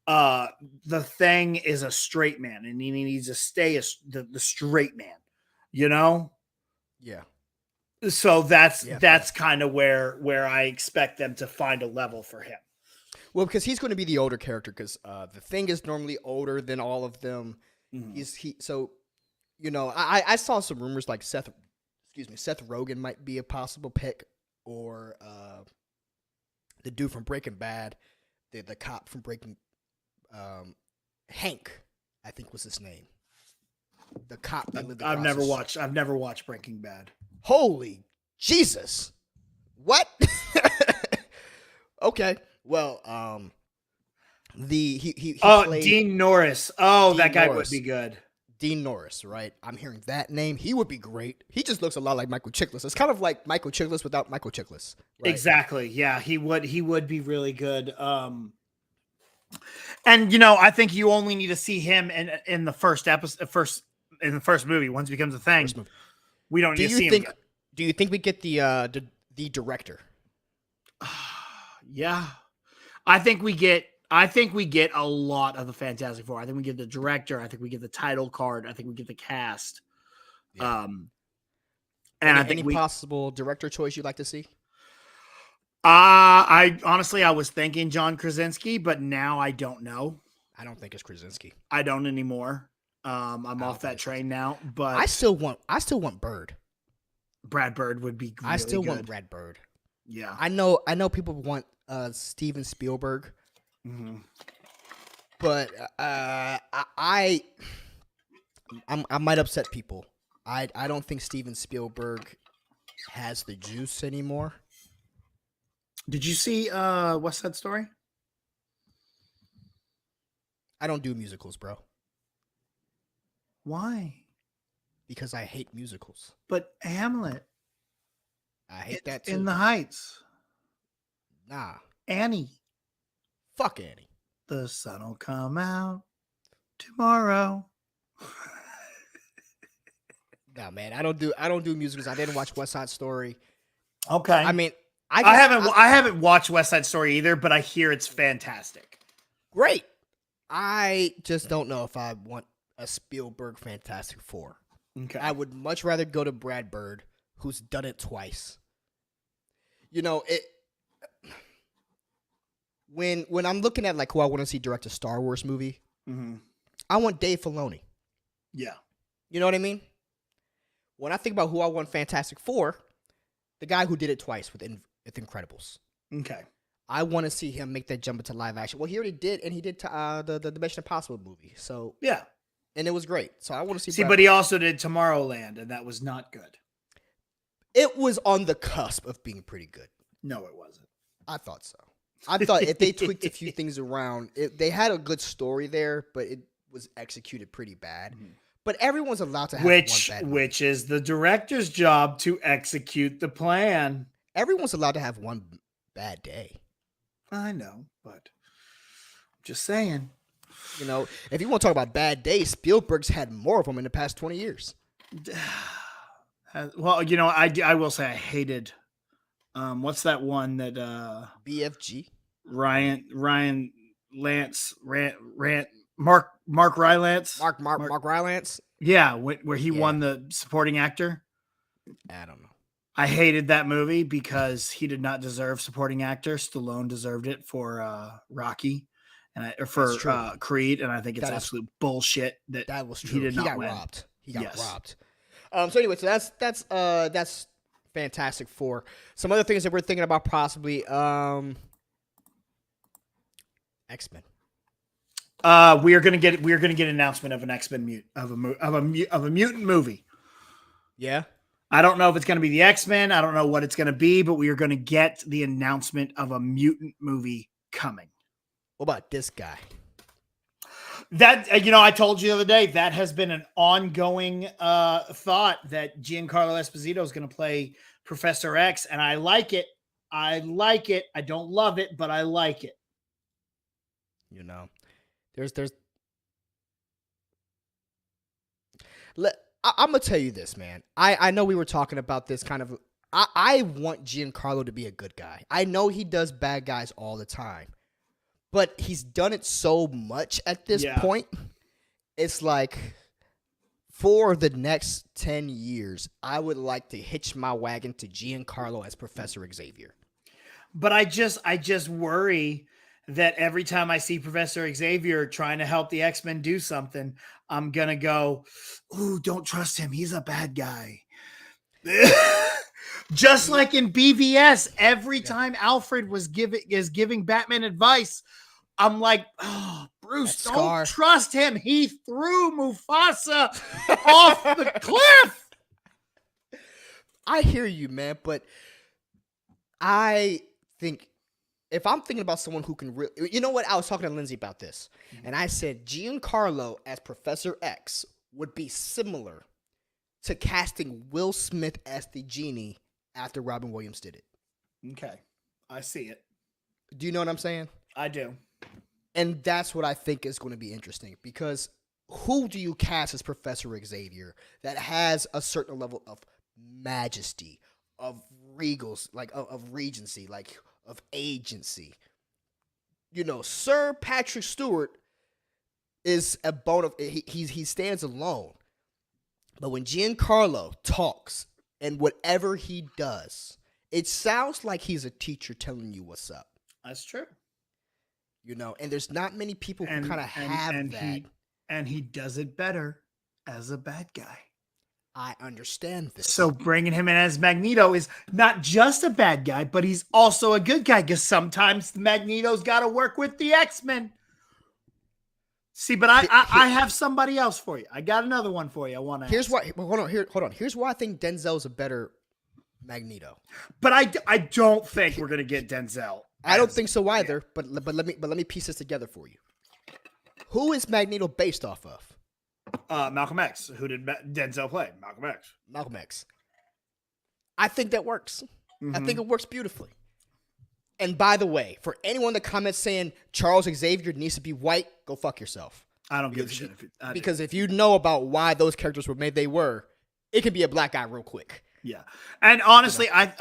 The Thing is a straight man, and he needs to stay the straight man. You know? Yeah. So that's kind of where I expect them to find a level for him. Well, because he's going to be the older character. Because the Thing is normally older than all of them. So, I saw some rumors like Seth Rogen might be a possible pick, or the dude from Breaking Bad, the cop from Hank, I think was his name. The cop that lived across I've never watched Breaking Bad. Holy Jesus! What? Okay. Well, he played Dean Norris. Oh, Dean that guy Norris. would be good. Dean Norris, right? I'm hearing that name. He would be great. He just looks a lot like Michael Chiklis. It's kind of like Michael Chiklis without Michael Chiklis. Right? Exactly. Yeah, he would be really good. And I think you only need to see him in the first episode, in the first movie. Once it becomes a thing, we don't need to see him. Do you think we get the director? Yeah, I think we get a lot of the Fantastic Four. I think we get the director. I think we get the title card. I think we get the cast. Yeah. And any possible director choice you'd like to see? I honestly, I was thinking John Krasinski, but now I don't know. I don't think it's Krasinski. I don't anymore. I'm off that train now, but I still want Bird. Brad Bird would be really I still good. want Brad Bird. Yeah. I know people want Steven Spielberg. Mm-hmm. But I might upset people. I don't think Steven Spielberg has the juice anymore. Did you see West Side Story? I don't do musicals, bro. Why? Because I hate musicals. But Hamlet. I hate that too. In the Heights. Nah. Annie. Fuck Annie. The sun will come out tomorrow. No, man, I don't do musicals. I didn't watch West Side Story. Okay. I mean, I haven't watched West Side Story either, but I hear it's fantastic. Great. I just don't know if I want a Spielberg Fantastic Four. Okay. I would much rather go to Brad Bird, who's done it twice. When I'm looking at like who I want to see direct a Star Wars movie, I want Dave Filoni. Yeah. You know what I mean? When I think about who I want Fantastic Four, the guy who did it twice with Incredibles. Okay. I want to see him make that jump into live action. Well, he already did, and he did the Mission Impossible movie. So yeah, and it was great. So I want to see. See, but he also did Tomorrowland, and that was not good. It was on the cusp of being pretty good. No, it wasn't. I thought so. I thought if they tweaked a few things around, they had a good story there, but it was executed pretty bad. Mm-hmm. But everyone's allowed to have one bad movie. Which is the director's job to execute the plan. Everyone's allowed to have one bad day. I know, but just saying. If you want to talk about bad days, Spielberg's had more of them in the past 20 years. Well, I will say I hated. What's that one that BFG? Ryan Lance Mark Rylance? Mark Rylance? Yeah, where he won the supporting actor. I don't know. I hated that movie because he did not deserve supporting actor. Stallone deserved it for Rocky for Creed, and I think it's absolute bullshit that was true. He got robbed. He got robbed. So anyway, so that's Fantastic Four. Some other things that we're thinking about possibly X-Men. We are gonna get an announcement of an X-Men of a mutant movie. Yeah. I don't know if it's going to be the X-Men. I don't know what it's going to be, but we are going to get the announcement of a mutant movie coming. What about this guy? That, I told you the other day, that has been an ongoing thought that Giancarlo Esposito is going to play Professor X, and I like it. I don't love it, but I like it. I'm going to tell you this, man. I know we were talking about this kind of. I want Giancarlo to be a good guy. I know he does bad guys all the time, but he's done it so much at this point. It's like for the next 10 years, I would like to hitch my wagon to Giancarlo as Professor Xavier. But I just worry that every time I see Professor Xavier trying to help the X-Men do something, I'm gonna go, "Ooh, don't trust him. He's a bad guy." Just like in BVS, every Yeah. time Alfred is giving Batman advice, I'm like, "Oh, That Bruce, don't Scar. trust him. He threw Mufasa off the cliff." I hear you, man, but I think if I'm thinking about someone who can really, you know what? I was talking to Lindsay about this, and I said Giancarlo as Professor X would be similar to casting Will Smith as the genie after Robin Williams did it. Okay, I see it. Do you know what I'm saying? I do. And that's what I think is going to be interesting because who do you cast as Professor Xavier that has a certain level of majesty, of regals, like of regency, like of agency? You know, Sir Patrick Stewart is a bone of he stands alone. But when Giancarlo talks and whatever he does, it sounds like he's a teacher telling you what's up. That's true. You know, and there's not many people who kind of have that. He does it better as a bad guy. I understand this. So bringing him in as Magneto is not just a bad guy, but he's also a good guy because sometimes Magneto's got to work with the X-Men. See, but I have somebody else for you. I got another one for you. I want to. Here's why. Hold on. Here's why I think Denzel's a better Magneto. But I don't think we're gonna get Denzel. I don't think so either. Yeah. But let me piece this together for you. Who is Magneto based off of? Malcolm X. Who did Denzel play? Malcolm X. Malcolm X. I think that works. Mm-hmm. I think it works beautifully. And by the way, for anyone that comments saying Charles Xavier needs to be white, go fuck yourself. I don't give a shit. Because if you know about why those characters were made, they were, it could be a black guy real quick. Yeah. And honestly, you know.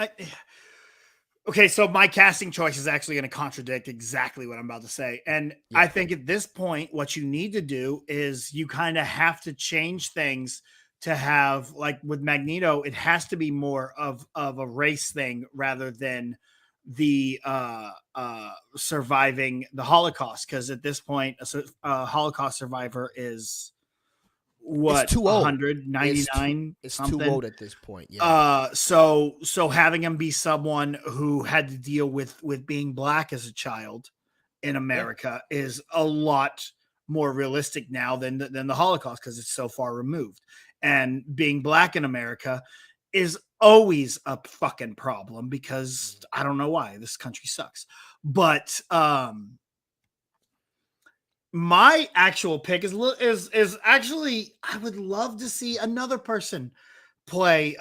Okay, so my casting choice is actually going to contradict exactly what I'm about to say. And yeah. I think at this point, what you need to do is you kind of have to change things to have, like with Magneto, it has to be more of a race thing rather than the surviving the Holocaust. Because at this point, a Holocaust survivor is what, 199? It's too old at this point. Yeah. So having him be someone who had to deal with being black as a child in America is a lot more realistic now than the Holocaust because it's so far removed. And being black in America is always a fucking problem because I don't know why this country sucks. But my actual pick is actually, I would love to see another person play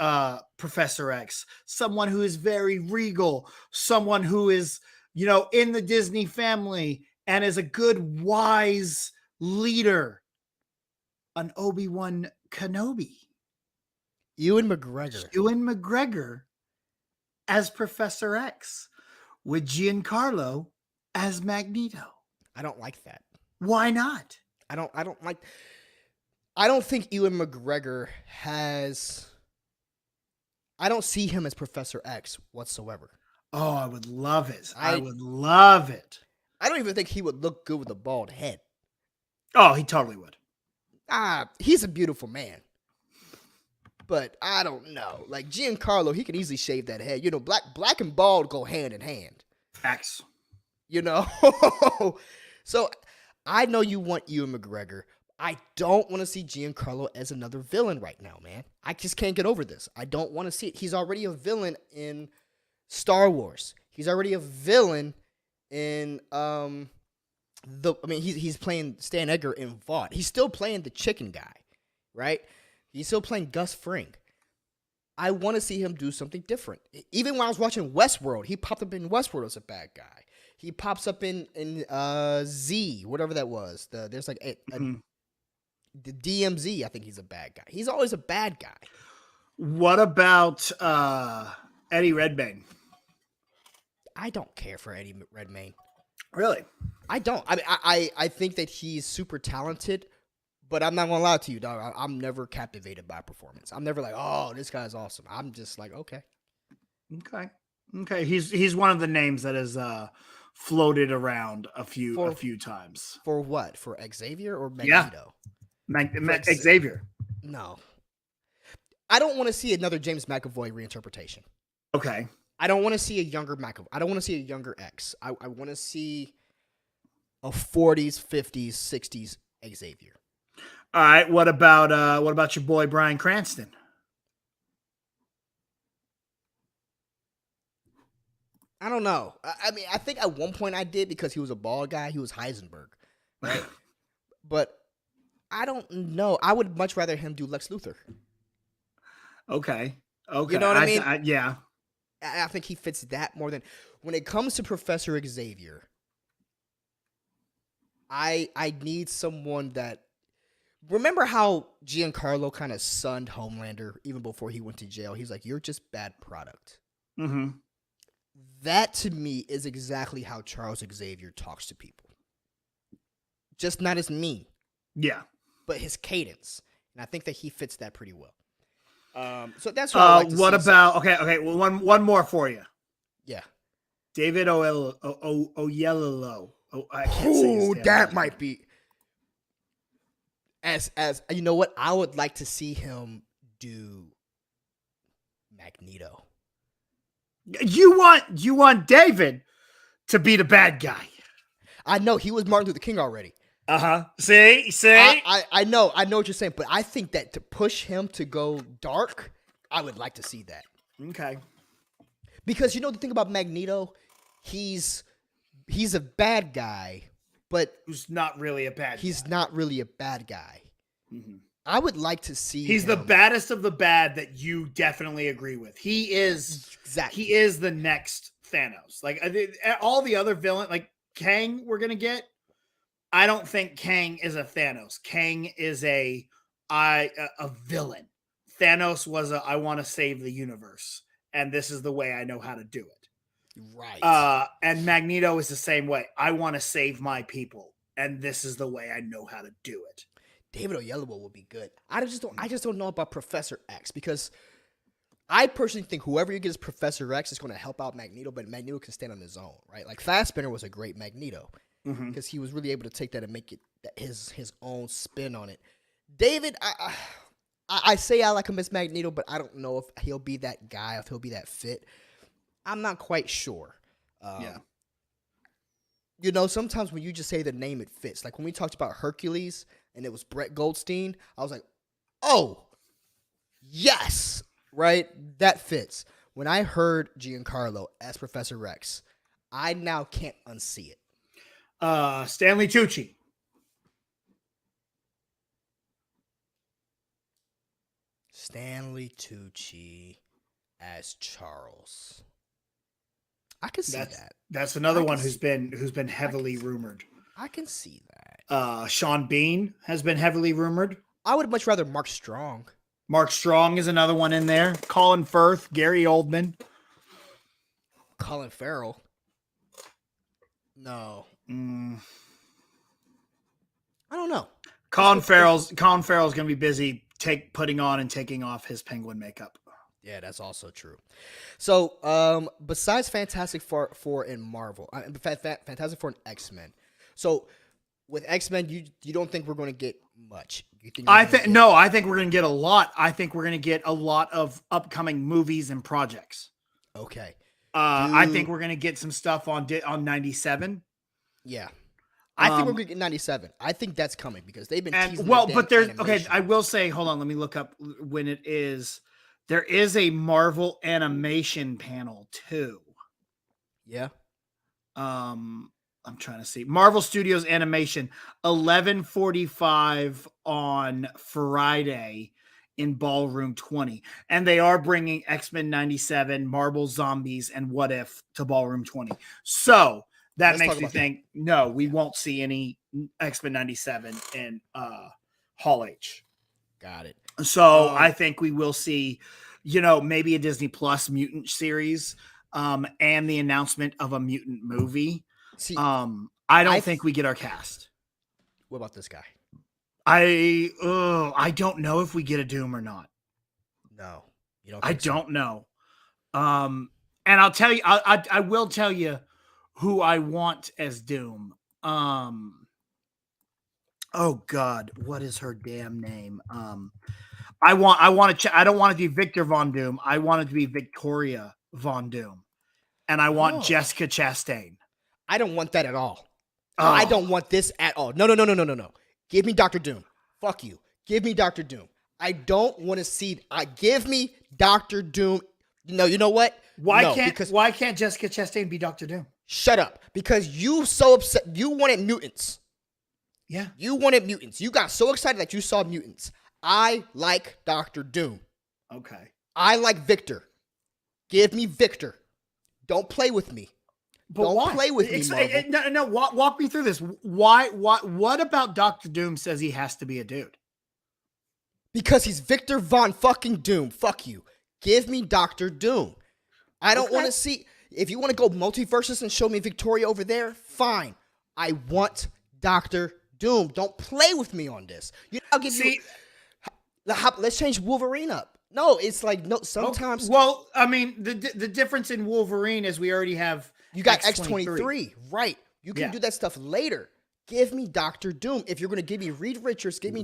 Professor X, someone who is very regal, someone who is, you know, in the Disney family and is a good, wise leader. An Obi-Wan Kenobi. Ewan McGregor as Professor X with Giancarlo as Magneto. I don't like that. Why not? I don't think Ewan McGregor has. I don't see him as Professor X whatsoever. Oh, I would love it. I would love it. I don't even think he would look good with a bald head. Oh, he totally would. He's a beautiful man. But I don't know. Like Giancarlo, he could easily shave that head. You know, black and bald go hand in hand. Facts. You know? So I know you want Ewan McGregor. I don't want to see Giancarlo as another villain right now, man. I just can't get over this. I don't want to see it. He's already a villain in Star Wars. He's already a villain in he's playing Stan Edgar in Vought. He's still playing the chicken guy, right? He's still playing Gus Fring. I want to see him do something different. Even when I was watching Westworld, he popped up in Westworld as a bad guy. He pops up in Z, whatever that was. There's like the DMZ. I think he's a bad guy. He's always a bad guy. What about Eddie Redmayne? I don't care for Eddie Redmayne. Really? I don't. I think that he's super talented, but I'm not gonna lie to you, dog. I'm never captivated by performance. I'm never like, oh, this guy's awesome. I'm just like, okay. He's one of the names that is floated around a few times. For what? For Xavier or Yeah. Magneto? Xavier. No. I don't want to see another James McAvoy reinterpretation. Okay. I don't want to see a younger McAvoy. I don't want to see a younger X. I want to see a 40s, 50s, 60s Xavier. All right. What about your boy Bryan Cranston? I don't know. I mean, I think at one point I did because he was a bald guy. He was Heisenberg, right? But I don't know. I would much rather him do Lex Luthor. Okay. You know what I mean? Yeah. I think he fits that more than when it comes to Professor Xavier. I need someone that. Remember how Giancarlo kind of sunned Homelander even before he went to jail? He's like, "You're just bad product." Mm-hmm. That to me is exactly how Charles Xavier talks to people. Just not as mean. Yeah. But his cadence. And I think that he fits that pretty well. So that's what I like to what see. About okay, well, one more for you. Yeah. David Oyelowo. I can't say his damn that name. might be as you know what? I would like to see him do Magneto. You want David to be the bad guy. I know he was Martin Luther King already. See? I know what you're saying, but I think that to push him to go dark, I would like to see that. Okay. Because you know the thing about Magneto, he's a bad guy, but who's not really a bad he's guy. not really a bad guy. Mm-hmm. I would like to see he's the baddest of the bad that you definitely agree with. He is exactly. He is the next Thanos. Like all the other villain, like Kang, we're gonna get. I don't think Kang is a Thanos. Kang is a villain. Thanos was I want to save the universe, and this is the way I know how to do it. Right. And Magneto is the same way. I want to save my people, and this is the way I know how to do it. David Oyelowo will be good. I just don't know about Professor X because I personally think whoever you get as Professor X is going to help out Magneto, but Magneto can stand on his own, right? Like Fassbender was a great Magneto because he was really able to take that and make it his own spin on it. David, I say I like him as Magneto, but I don't know if he'll be that guy, if he'll be that fit. I'm not quite sure. Yeah. You know, sometimes when you just say the name, it fits. Like when we talked about Hercules and it was Brett Goldstein, I was like, oh, yes, right? That fits. When I heard Giancarlo as Professor Rex, I now can't unsee it. Stanley Tucci. Stanley Tucci as Charles. I can see that. That's another one who's been heavily rumored. I can see that. Sean Bean has been heavily rumored. I would much rather Mark Strong. Mark Strong is another one in there. Colin Firth, Gary Oldman. Colin Farrell. No. I don't know. Colin Farrell's going to be busy putting on and taking off his penguin makeup. Yeah, that's also true. So, besides Fantastic Four and Marvel, Fantastic Four and X-Men. So, with X-Men, you don't think we're going to get much? You think I think we're going to get a lot. I think we're going to get a lot of upcoming movies and projects. Okay. I think we're going to get some stuff on 97. Yeah. I think we're going to get 97. I think that's coming because they've been teasing but there's animation. okay, I will say, hold on, let me look up when it is. There is a Marvel animation panel too. Yeah. I'm trying to see. Marvel Studios animation 11:45 on Friday in Ballroom 20. And they are bringing X-Men 97, Marvel Zombies and What If to Ballroom 20. So, that makes me think no, we won't see any X-Men 97 in Hall H. Got it. So I think we will see, maybe a Disney Plus mutant series, and the announcement of a mutant movie. See, I don't think we get our cast. What about this guy? I don't know if we get a Doom or not. No, you don't. I don't know. And I'll tell you, I will tell you who I want as Doom. Oh God, what is her damn name? I want to. I don't want it to be Victor Von Doom. I want it to be Victoria Von Doom, and I want Jessica Chastain. I don't want that at all. Oh. I don't want this at all. No. Give me Dr. Doom. Fuck you. Give me Dr. Doom. I don't want to see. Give me Dr. Doom. No, you know what? Why can't Jessica Chastain be Dr. Doom? Shut up. Because you so upset. You wanted mutants. Yeah. You wanted mutants. You got so excited that you saw mutants. I like Dr. Doom. Okay. I like Victor. Give me Victor. Don't play with me. But don't why? play with me, Marvel. No. Walk me through this. Why? What about Dr. Doom says he has to be a dude? Because he's Victor Von fucking Doom. Fuck you. Give me Dr. Doom. I don't want to see. If you want to go multiverses and show me Victoria over there, fine. I want Dr. Doom. Don't play with me on this. I'll give you. Let's change Wolverine up. No, it's like no. Sometimes. Well, I mean, the difference in Wolverine is we already have. You got X-23, right? You can do that stuff later. Give me Dr. Doom. If you're gonna give me Reed Richards, give me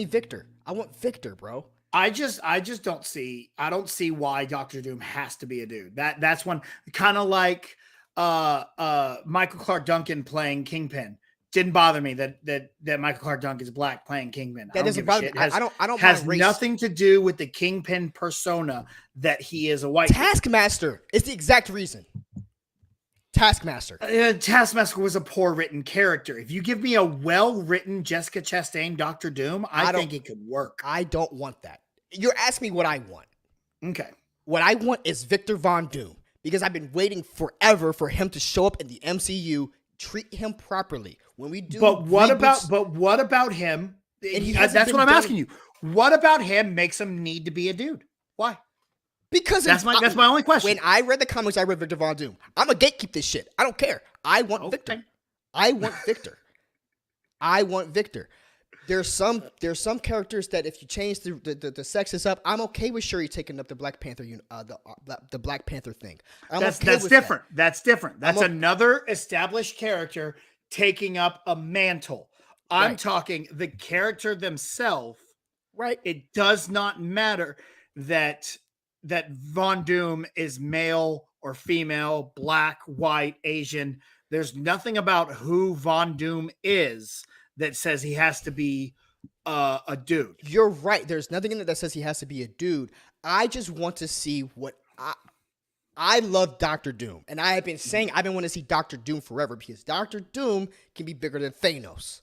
Victor. I want Victor, bro. I just don't see. I don't see why Dr. Doom has to be a dude. That's one kind of like Michael Clark Duncan playing Kingpin. Didn't bother me that Michael Clark Duncan is black playing Kingpin. That doesn't bother me. I don't has nothing to do with the Kingpin persona that he is a white Taskmaster. It's the exact reason. Taskmaster. Taskmaster was a poor written character. If you give me a well written Jessica Chastain Dr. Doom, I think it could work. I don't want that. You're asking me what I want. Okay. What I want is Victor Von Doom because I've been waiting forever for him to show up in the MCU. Treat him properly when we do. But what about him? That's what I'm asking you. What about him makes him need to be a dude? Why? Because that's my only question. When I read the comics, I read Victor Von Doom. I'm a gatekeep this shit. I don't care. I want Victor. I want Victor. I want Victor. There's some characters that if you change the sexes up, I'm okay with Shuri taking up the Black Panther the Black Panther thing. That's different. That's different. That's another established character taking up a mantle. I'm talking the character themselves. Right. It does not matter that Von Doom is male or female, black, white, Asian. There's nothing about who Von Doom is that says he has to be a dude. You're right. There's nothing in it that says he has to be a dude. I just want to see what I love Dr. Doom. And I have been saying I've been wanting to see Dr. Doom forever because Dr. Doom can be bigger than Thanos.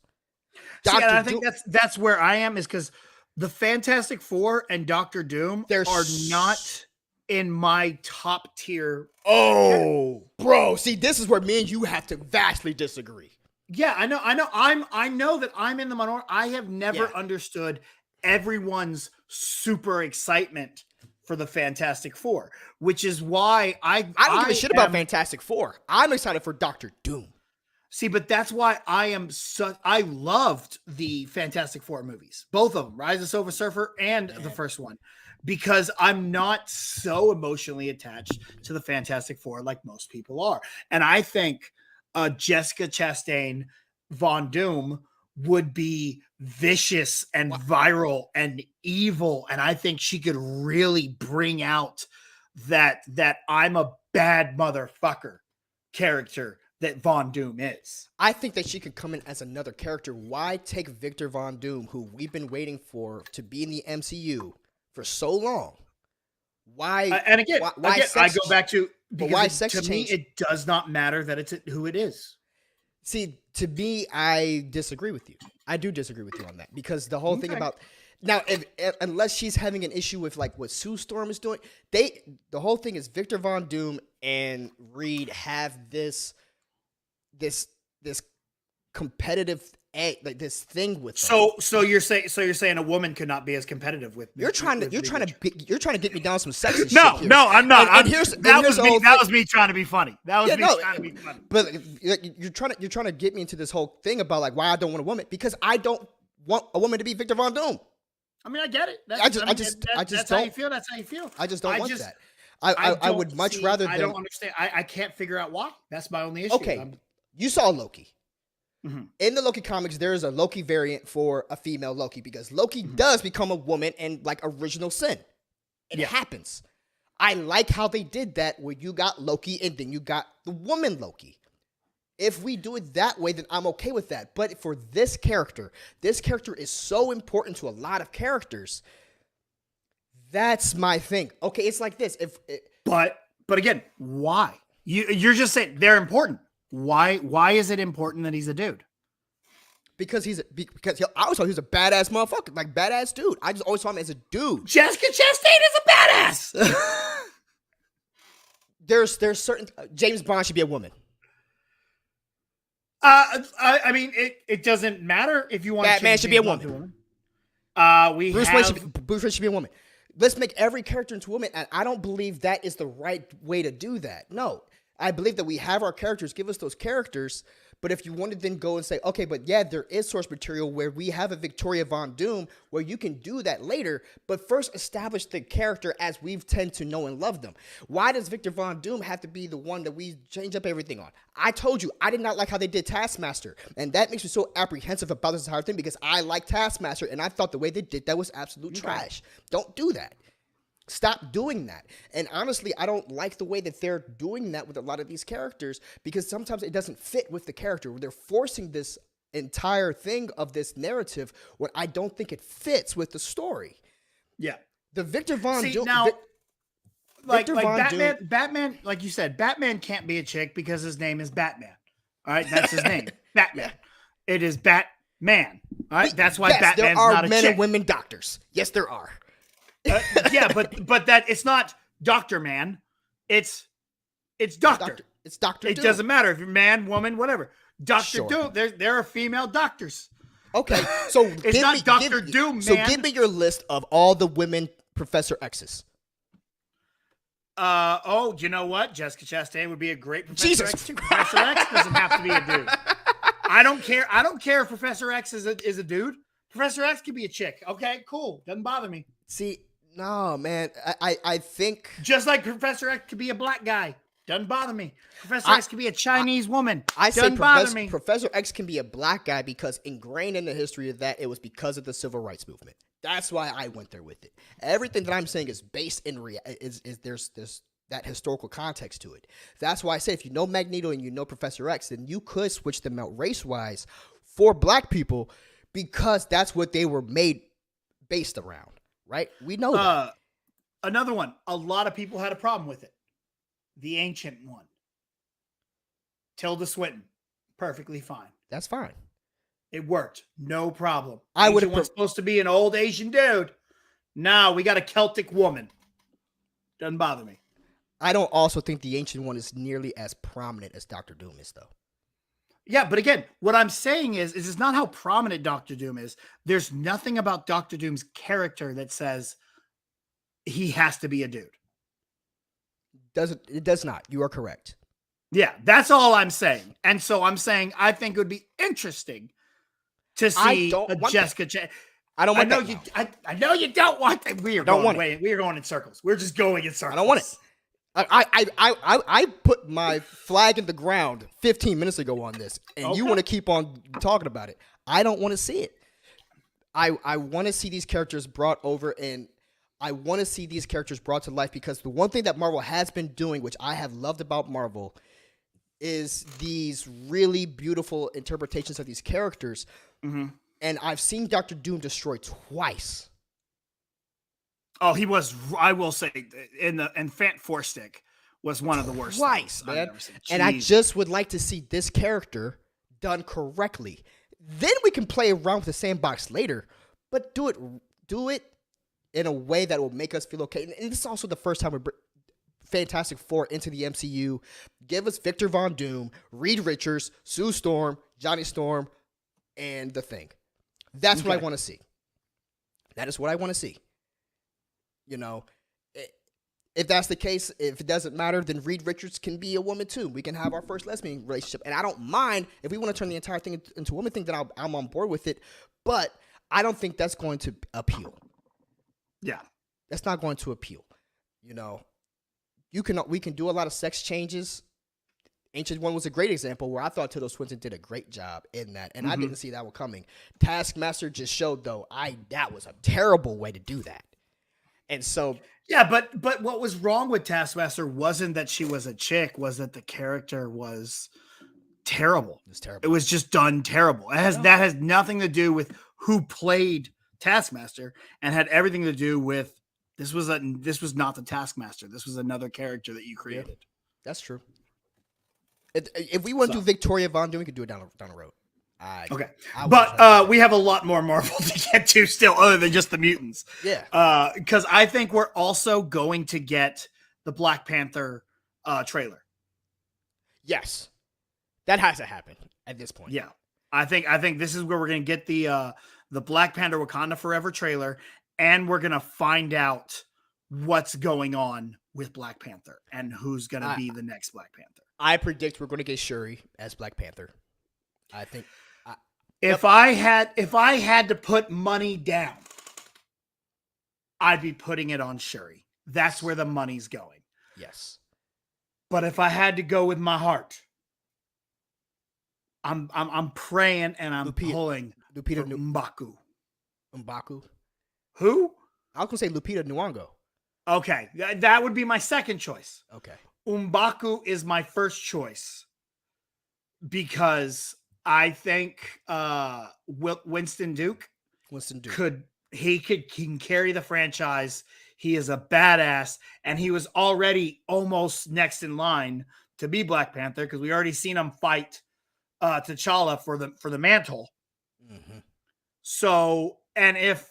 I think that's where I am is because the Fantastic Four and Dr. Doom are not in my top tier. Oh, bro. See, this is where me and you have to vastly disagree. Yeah, I know. I know that I'm in the minority. I have never understood everyone's super excitement for the Fantastic Four, which is why I don't give a shit about Fantastic Four. I'm excited for Dr. Doom. See, but that's why I loved the Fantastic Four movies, both of them, Rise of the Silver Surfer and the first one, because I'm not so emotionally attached to the Fantastic Four like most people are. And I think Jessica Chastain Von Doom would be vicious and viral and evil. And I think she could really bring out that I'm a bad motherfucker character that Von Doom is. I think that she could come in as another character. Why take Victor Von Doom, who we've been waiting for to be in the MCU for so long? Why? And again, I go back to why sex to change? Me, it does not matter that it's who it is. See, to me, I disagree with you. I do disagree with you on that because the whole thing about now, unless she's having an issue with like what Sue Storm is doing, the whole thing is Victor Von Doom and Reed have this competitive like this thing with them. So you're saying a woman could not be as competitive with you're trying to get me down some sexy shit no here. No, I'm not. That was me trying to be funny. Trying to be funny. But you're trying to get me into this whole thing about like why I don't want a woman because I don't want a woman to be Victor Von Doom. I mean, I get it. I just that's don't. how you feel. That's how you feel. I just don't want that. I would much rather. I don't understand. I can't figure out why. That's my only issue. Okay, you saw Loki. Mm-hmm. In the Loki comics, there is a Loki variant for a female Loki because Loki does become a woman in like original sin. It happens. I like how they did that where you got Loki and then you got the woman Loki. If we do it that way, then I'm okay with that. But for this character is so important to a lot of characters. That's my thing. Okay, it's like this. But again, why? You're just saying they're important. Why is it important that he's a dude? Because I always thought he was a badass motherfucker, like badass dude. I just always saw him as a dude. Jessica Chastain is a badass. There's certain James Bond should be a woman. I mean, it doesn't matter if you want. Batman should be a woman. Bruce Wayne should be a woman. Let's make every character into a woman, and I don't believe that is the right way to do that. No, I believe that we have our characters, give us those characters, but if you want to then go and say, okay, but yeah, there is source material where we have a Victoria Von Doom where you can do that later, but first establish the character as we tend to know and love them. Why does Victor Von Doom have to be the one that we change up everything on? I told you, I did not like how they did Taskmaster, and that makes me so apprehensive about this entire thing because I like Taskmaster, and I thought the way they did that was absolute trash. Don't do that. Stop doing that. And honestly, I don't like the way that they're doing that with a lot of these characters because sometimes it doesn't fit with the character. They're forcing this entire thing of this narrative when I don't think it fits with the story. Yeah. The Victor Von Doom. Batman, like you said, Batman can't be a chick because his name is Batman. All right, that's his name. Batman. It is Batman. All right, that's why Batman's not a chick. There are men and women doctors. Yes, there are. Yeah, but that it's not Dr. Man. It's Doctor. It's Dr. It Doom. doesn't matter if you're man, woman, whatever. Dr. Sure. Doom. There are female doctors. Okay, so it's not Dr. Doom, man. So give me your list of all the women Professor X's. You know what? Jessica Chastain would be a great Professor Jesus. X too. Professor X doesn't have to be a dude. I don't care if Professor X is a dude. Professor X could be a chick. Okay, cool. Doesn't bother me. See, no, man. I think just like Professor X could be a black guy. Doesn't bother me. Professor X could be a Chinese woman. Doesn't bother me. Professor X can be a black guy because ingrained in the history of that, it was because of the civil rights movement. That's why I went there with it. Everything that I'm saying is based in there's that historical context to it. That's why I say if you know Magneto and you know Professor X, then you could switch them out race-wise for black people because that's what they were made based around. Right? We know that. Another one. A lot of people had a problem with it. The ancient one. Tilda Swinton. Perfectly fine. That's fine. It worked. No problem. I would have was supposed to be an old Asian dude. Now we got a Celtic woman. Doesn't bother me. I don't also think the ancient one is nearly as prominent as Dr. Doom is, though. Yeah, but again, what I'm saying is it's not how prominent Dr. Doom is. There's nothing about Dr. Doom's character that says he has to be a dude. It does not. You are correct. Yeah, that's all I'm saying. And so I'm saying I think it would be interesting to see a Jessica. I don't want that. I know you don't want that. We are going in circles. We're just going in circles. I don't want it. I put my flag in the ground 15 minutes ago on this, and you want to keep on talking about it. I don't want to see it. I want to see these characters brought over, and I want to see these characters brought to life because the one thing that Marvel has been doing, which I have loved about Marvel, is these really beautiful interpretations of these characters. Mm-hmm. And I've seen Dr. Doom destroy twice. Oh, he was. I will say, in Fant Four Stick was one of the worst. Twice, man. And I just would like to see this character done correctly. Then we can play around with the sandbox later, but do it in a way that will make us feel okay. And this is also the first time we bring Fantastic Four into the MCU. Give us Victor Von Doom, Reed Richards, Sue Storm, Johnny Storm, and The Thing. That's what I want to see. That is what I want to see. You know, if that's the case, if it doesn't matter, then Reed Richards can be a woman too. We can have our first lesbian relationship. And I don't mind if we want to turn the entire thing into a woman thing, then I'm on board with it. But I don't think that's going to appeal. Yeah. That's not going to appeal. You know, we can do a lot of sex changes. Ancient One was a great example where I thought Tilda Swinton did a great job in that, and I didn't see that one coming. Taskmaster just showed though that was a terrible way to do that, and so yeah, but what was wrong with Taskmaster wasn't that she was a chick, was that the character was terrible. it was terrible. It was just done terrible. That has nothing to do with who played Taskmaster, and had everything to do with this was not the Taskmaster. This was another character that you created. Yeah, that's true. If we want to do Victoria Von Doom, we could do it down the road. Okay. But we have a lot more Marvel to get to still, other than just the mutants. Yeah. Because I think we're also going to get the Black Panther trailer. Yes. That has to happen at this point. Yeah. I think this is where we're going to get the Black Panther Wakanda Forever trailer, and we're going to find out what's going on with Black Panther and who's going to be the next Black Panther. I predict we're going to get Shuri as Black Panther. I think if I had to put money down, I'd be putting it on Shuri. That's where the money's going. Yes. But if I had to go with my heart, I'm praying and I'm pulling Lupita M'Baku. M'Baku. Who? I was going to say Lupita Nyong'o. Okay, that would be my second choice. Okay. M'Baku is my first choice because I think Winston Duke can carry the franchise. He is a badass, and he was already almost next in line to be Black Panther because we already seen him fight T'Challa for the mantle. Mm-hmm. So, and if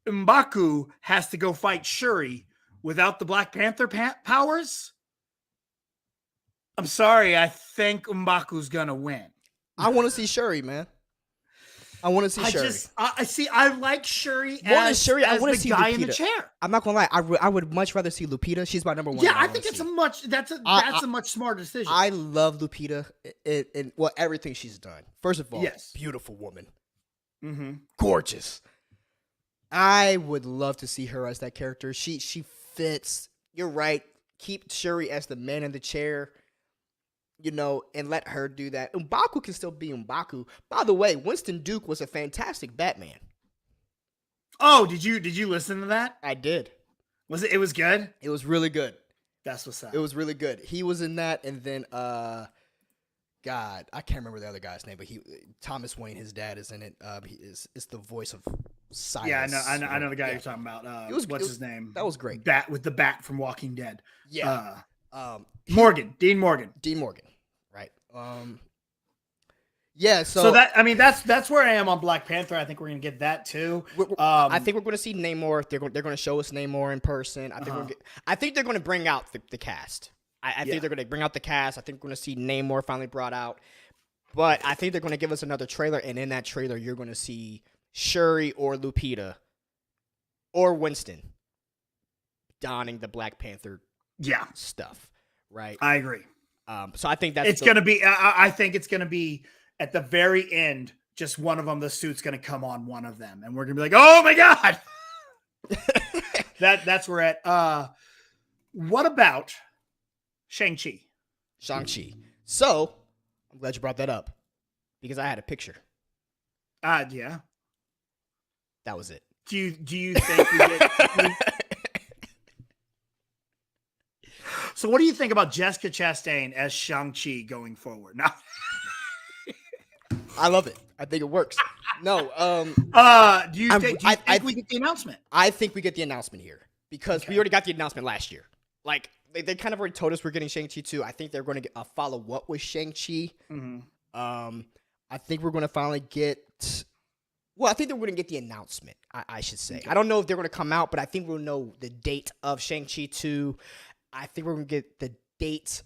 M'Baku has to go fight Shuri without the Black Panther powers, I'm sorry, I think M'Baku's gonna win. I want to see Shuri, man. I want to see Shuri. I like Shuri more than Shuri. I want to see the guy Lupita. in the chair. I'm not gonna lie. I would much rather see Lupita. She's my number one. Yeah, I think it's a much smarter decision. I love Lupita in everything she's done. First of all, yes, beautiful woman, gorgeous. I would love to see her as that character. She fits. You're right. Keep Shuri as the man in the chair. And let her do that. M'Baku can still be M'Baku. By the way, Winston Duke was a fantastic Batman. Oh, did you listen to that? I did. It was good? It was really good. That's what's up. It was really good. He was in that, and then God, I can't remember the other guy's name, but Thomas Wayne, his dad, is in it. It's the voice of Silas. Yeah, I know the guy you're talking about. What's his name? That was great. The bat from Walking Dead. Yeah. Dean Morgan. Right. Yeah. So that's where I am on Black Panther. I think we're gonna get that too. I think we're gonna see Namor. They're gonna show us Namor in person. I think they're gonna bring out the cast. I think they're gonna bring out the cast. I think we're gonna see Namor finally brought out. But I think they're gonna give us another trailer, and in that trailer, you're gonna see Shuri or Lupita or Winston donning the Black Panther stuff. Right. I agree. So I think it's going to be, I think it's going to be at the very end, just one of them, the suit's going to come on one of them. And we're going to be like, oh my God. That's where we're at. What about Shang-Chi? Shang-Chi. So I'm glad you brought that up because I had a picture. Yeah. That was it. Do you think we get... So what do you think about Jessica Chastain as Shang-Chi going forward? Now, I love it. I think it works. No. Do you think we get the announcement? I think we get the announcement here because we already got the announcement last year. Like they kind of already told us we're getting Shang-Chi too. I think they're going to follow up with Shang-Chi. Mm-hmm. I think we're going to finally get. Well, I think they're going to get the announcement. I should say. Okay. I don't know if they're going to come out, but I think we'll know the date of Shang-Chi 2. I think we're gonna get the dates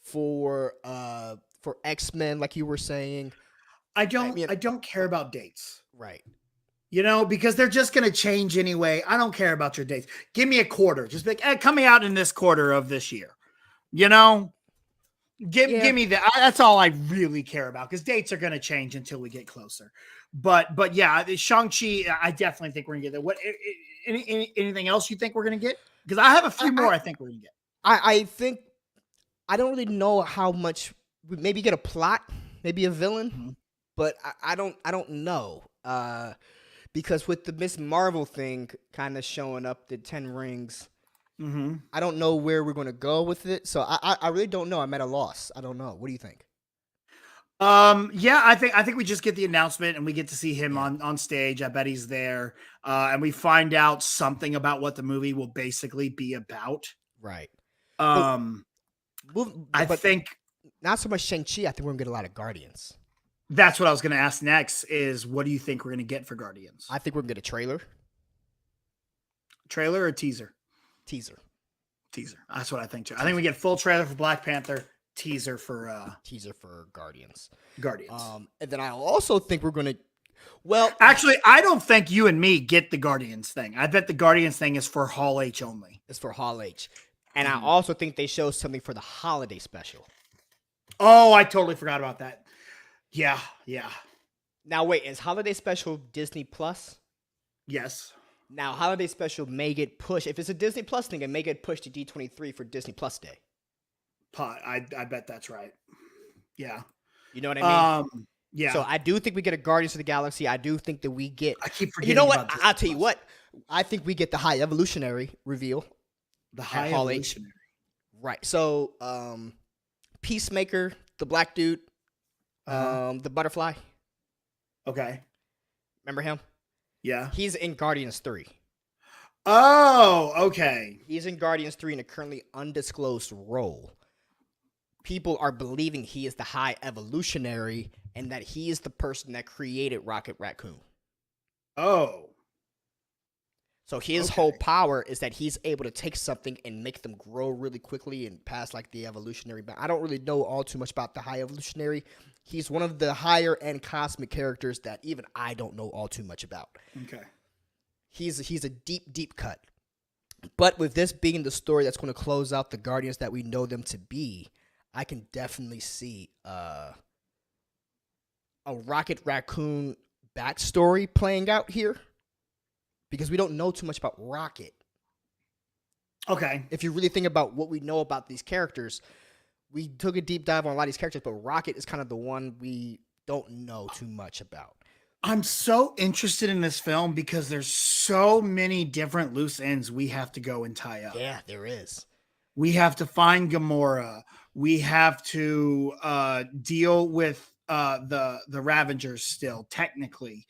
for X-Men, like you were saying. I don't care about dates. Right. Because they're just gonna change anyway. I don't care about your dates. Give me a quarter. Just be like, coming out in this quarter of this year. Give me that. That's all I really care about because dates are gonna change until we get closer. But yeah, Shang-Chi, I definitely think we're gonna get that. What anything else you think we're gonna get? Because I have a few more I think we're gonna get. I think I don't really know how much. We maybe get a plot, maybe a villain, Mhm. but I don't know. Because with the Miss Marvel thing kind of showing up, the Ten Rings, Mhm. I don't know where we're gonna go with it. So I really don't know. I'm at a loss. I don't know. What do you think? Yeah, I think we just get the announcement and we get to see him Yeah. on stage. I bet he's there. And we find out something about what the movie will basically be about. Right. So Um, move, I but think not so much Shang-Chi. I think we're gonna get a lot of Guardians. that's what I was going to ask next is what do you think we're going to get for Guardians? I think we're gonna get a trailer, Trailer or teaser? teaser, Teaser. That's what I think too. I think we get full trailer for Black Panther, teaser for teaser for Guardians. Guardians. And then I also think we're gonna. Well, Actually, I don't think you and me get the Guardians thing. I bet the Guardians thing is for Hall H only. it's for Hall H, and I Mhm. also think they show something for the holiday special. Oh, I totally forgot about that. Yeah, yeah. Now wait, is holiday special Disney Plus? Yes. Now holiday special may get pushed. If it's a Disney Plus thing, it may get pushed to D23 for Disney Plus Day. I bet that's right. Yeah. You know what I mean? Yeah. So I do think we get a Guardians of the Galaxy. I do think that we get. I keep forgetting. You know what? about Disney I'll tell you Plus. what. I think we get the High Evolutionary reveal. The High Hall H. Evolutionary. Right. So Peacemaker, the black dude, the butterfly. Okay. Remember him? Yeah. He's in Guardians 3. Oh, okay. He's in Guardians 3 in a currently undisclosed role. People are believing he is the High Evolutionary and that he is the person that created Rocket Raccoon. Oh. So his whole power is that he's able to take something and make them grow really quickly and pass like the evolutionary. But I don't really know all too much about the High Evolutionary. He's one of the higher end cosmic characters that even I don't know all too much about. Okay. He's a deep cut. But with this being the story that's going to close out the Guardians that we know them to be, I can definitely see a Rocket Raccoon backstory playing out here because we don't know too much about Rocket. Okay. If you really think about what we know about these characters, we took a deep dive on a lot of these characters, but Rocket is kind of the one we don't know too much about. I'm so interested in this film because there's so many different loose ends we have to go and tie up. Yeah, there is. We have to find Gamora. We have to deal with the Ravengers still, technically.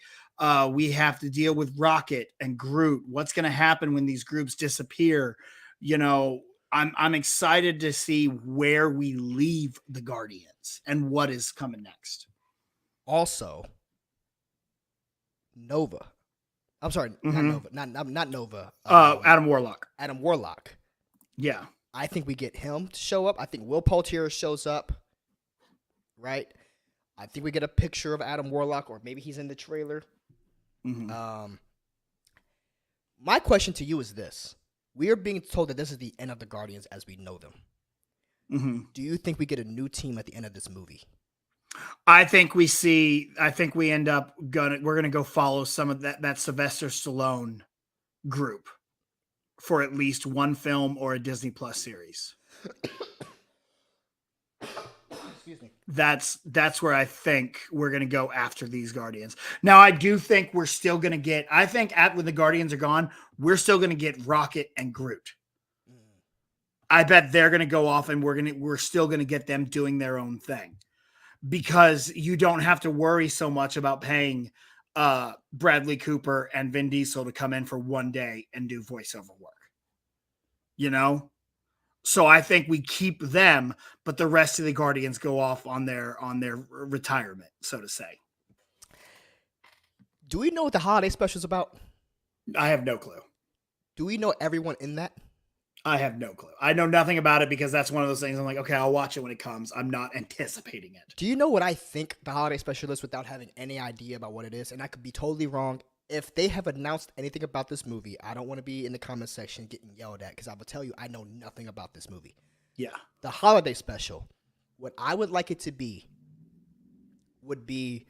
We have to deal with Rocket and Groot. What's going to happen when these groups disappear? You know, I'm excited to see where we leave the Guardians and what is coming next. Also, Nova. I'm sorry, not Nova. Not Nova. Adam Warlock. Adam Warlock. Yeah. I think we get him to show up. I think Will Poultier shows up. Right? I think we get a picture of Adam Warlock, or maybe he's in the trailer. Mm-hmm. My question to you is this. We are being told that this is the end of the Guardians as we know them. Mm-hmm. Do you think we get a new team at the end of this movie? I think we end up we're gonna go follow some of that Sylvester Stallone group for at least one film or a Disney Plus series. Excuse me. That's where I think we're gonna go after these Guardians. Now, I do think we're still gonna get. I think when the Guardians are gone, we're still gonna get Rocket and Groot. I bet they're gonna go off, and we're still gonna get them doing their own thing. Because you don't have to worry so much about paying Bradley Cooper and Vin Diesel to come in for one day and do voiceover work. You know? So I think we keep them, but the rest of the Guardians go off on their retirement, so to say. Do we know what the holiday special is about? I have no clue. Do we know everyone in that? I have no clue. I know nothing about it because that's one of those things I'm like, okay, I'll watch it when it comes. I'm not anticipating it. Do you know what I think the holiday special is without having any idea about what it is? And I could be totally wrong. If they have announced anything about this movie, I don't want to be in the comment section getting yelled at because I will tell you I know nothing about this movie. Yeah. The holiday special, what I would like it to be would be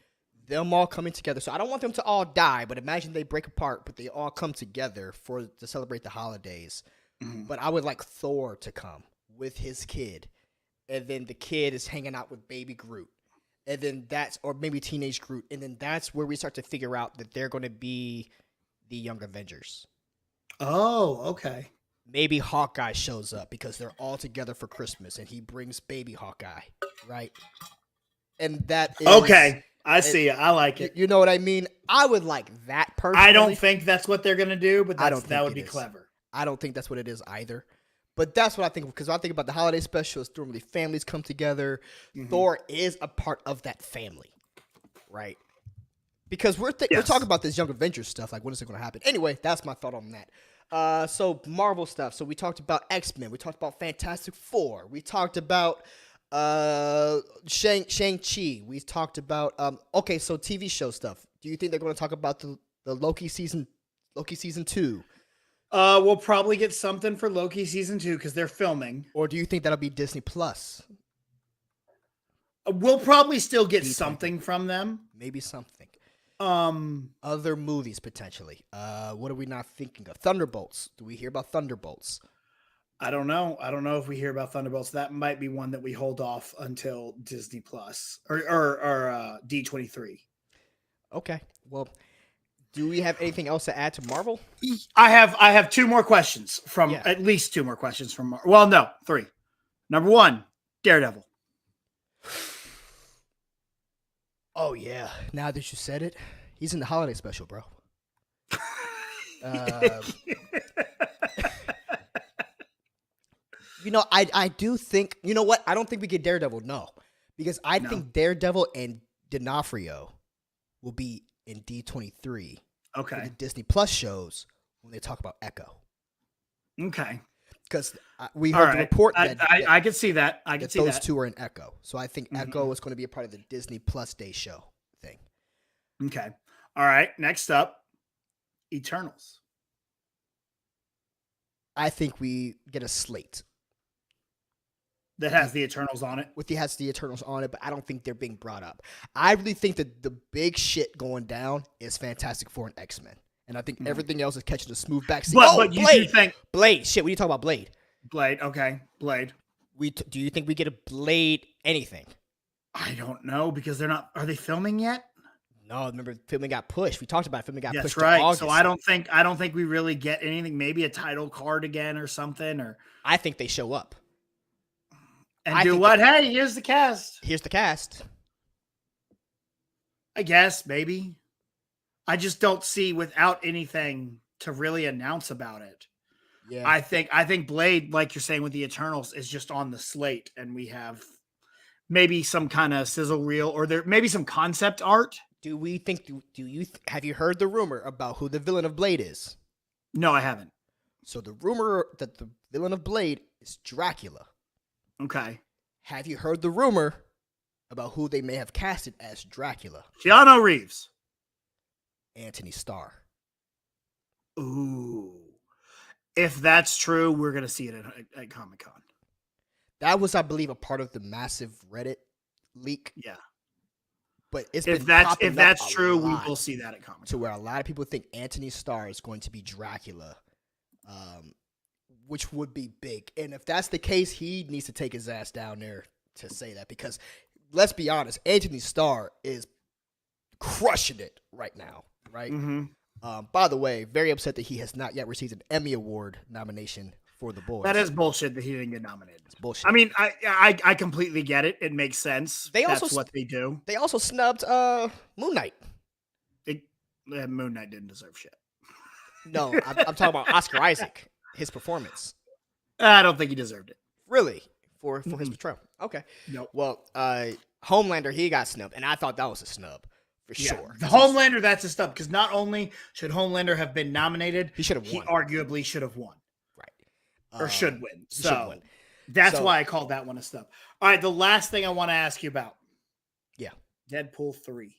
them all coming together. So I don't want them to all die, but imagine they break apart, but they all come together to celebrate the holidays. Mm-hmm. But I would like Thor to come. with his kid, and then the kid is hanging out with baby Groot, and then or maybe teenage Groot, and then that's where we start to figure out that they're going to be the Young Avengers. Oh, okay. Maybe Hawkeye shows up because they're all together for Christmas, and he brings baby Hawkeye, right? And that is Okay. I see it. I like it. You know what I mean? I would like that personally. I don't think that's what they're gonna do, but that would be clever. I don't think that's what it is either. But that's what I think, because when I think about the holiday special, it's normally families come together. Mm-hmm. Thor is a part of that family, right? Because we're talking about this Young Avengers stuff. Like, when is it going to happen? Anyway, that's my thought on that. So Marvel stuff. So we talked about X-Men. We talked about Fantastic Four. We talked about Shang-Chi. We talked about so TV show stuff. Do you think they're going to talk about the Loki season 2? We'll probably get something for Loki season 2 because they're filming. Or do you think that'll be Disney Plus? We'll probably still get something from them. Maybe something. Other movies potentially. What are we not thinking of? Thunderbolts. Do we hear about Thunderbolts? I don't know. I don't know if we hear about Thunderbolts. That might be one that we hold off until Disney Plus or D23. Okay. Well, do we have anything else to add to Marvel? I have two more questions at least two more questions from Marvel. Well, no, 3. Number 1, Daredevil. Oh yeah. Now that you said it, he's in the holiday special, bro. I do think, you know what? I don't think we get Daredevil, no. Because I think Daredevil and D'Onofrio will be in D23. Okay. For the Disney Plus shows when they talk about Echo. Okay. Because we heard the report that I could see that. I could see those two are in Echo. So I think Echo is going to be a part of the Disney Plus Day show thing. Okay. All right. Next up, Eternals. I think we get a slate that has the Eternals on it. Has the Eternals on it, but I don't think they're being brought up. I really think that the big shit going down is Fantastic Four and X-Men. And I think everything else is catching a smooth backseat. But you do think Blade. Shit, what are you talking about, Blade? Blade, okay. Blade. Do you think we get a Blade anything? I don't know, because they're not. Are they filming yet? No, remember filming got pushed. We talked about filming got pushed. That's right. To August. So I don't think we really get anything. Maybe a title card again or something. Or I think they show up. And do what? Hey, here's the cast. Here's the cast. I guess, maybe. I just don't see without anything to really announce about it. Yeah. I think Blade, like you're saying with the Eternals, is just on the slate, and we have maybe some kind of sizzle reel, or there maybe some concept art. Do we think? Have you heard the rumor about who the villain of Blade is? No, I haven't. So the rumor that the villain of Blade is Dracula. Okay. Have you heard the rumor about who they may have casted as Dracula? Keanu Reeves. Anthony Starr. Ooh. If that's true, we're going to see it at Comic-Con. That was, I believe, a part of the massive Reddit leak. Yeah. But if that's true, we will see that at Comic-Con. To where a lot of people think Anthony Starr is going to be Dracula. Which would be big. And if that's the case, he needs to take his ass down there to say that, because let's be honest, Anthony Starr is crushing it right now, right? Mm-hmm. By the way, very upset that he has not yet received an Emmy Award nomination for The Boys. That is bullshit that he didn't get nominated. It's bullshit. I mean, I completely get it. It makes sense. That's what they do. They also snubbed Moon Knight. Moon Knight didn't deserve shit. No, I'm talking about Oscar Isaac. His performance. I don't think he deserved it. Really? For his portrayal. Okay. Nope. Well, Homelander, he got snubbed, and I thought that was a snub for sure. The Homelander, that's a snub, because not only should Homelander have been nominated, he should have won. He arguably should have won. Right. Or should win. So that's why I called that one a snub. All right, the last thing I want to ask you about. Yeah. Deadpool 3.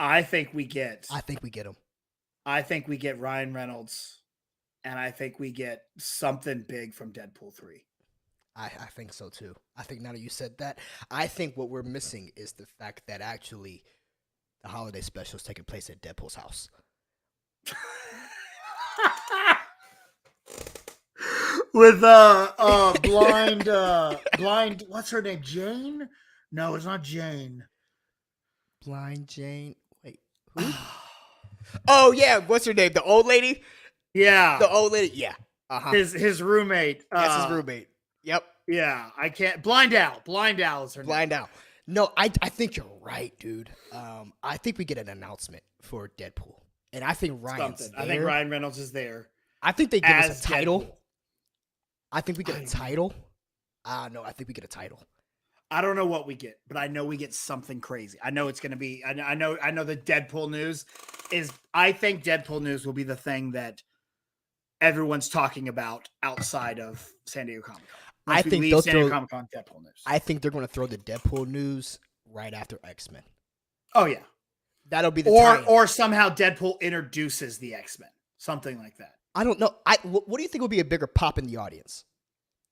I think we get him. I think we get Ryan Reynolds, and I think we get something big from Deadpool 3. I think so too. I think now that you said that, I think what we're missing is the fact that actually The holiday special is taking place at Deadpool's house. With blind what's her name? Jane? No, it's not Jane. Blind Jane. Wait, who? Oh yeah, what's her name? The old lady. Yeah, The old lady. Yeah. Uh-huh. his roommate. That's his roommate. Yep. Yeah, I can't. Blind Al. Blind Al is her Blind name. out. No, I think you're right, dude. I think we get an announcement for Deadpool, and I think Ryan's Something. there. I think Ryan Reynolds is there. I think they give us as a title. Deadpool. I think we get a title. No, I think we get a title. I don't know what we get, but I know we get something crazy. I know it's going to be. I know the Deadpool news is. I think Deadpool news will be the thing that everyone's talking about outside of San Diego Comic Con. I think they'll San Diego throw. Comic Con Deadpool news. I think they're going to throw the Deadpool news right after X-Men. Oh yeah, That'll be the or somehow Deadpool introduces the X-Men, something like that. I don't know. What do you think would be a bigger pop in the audience?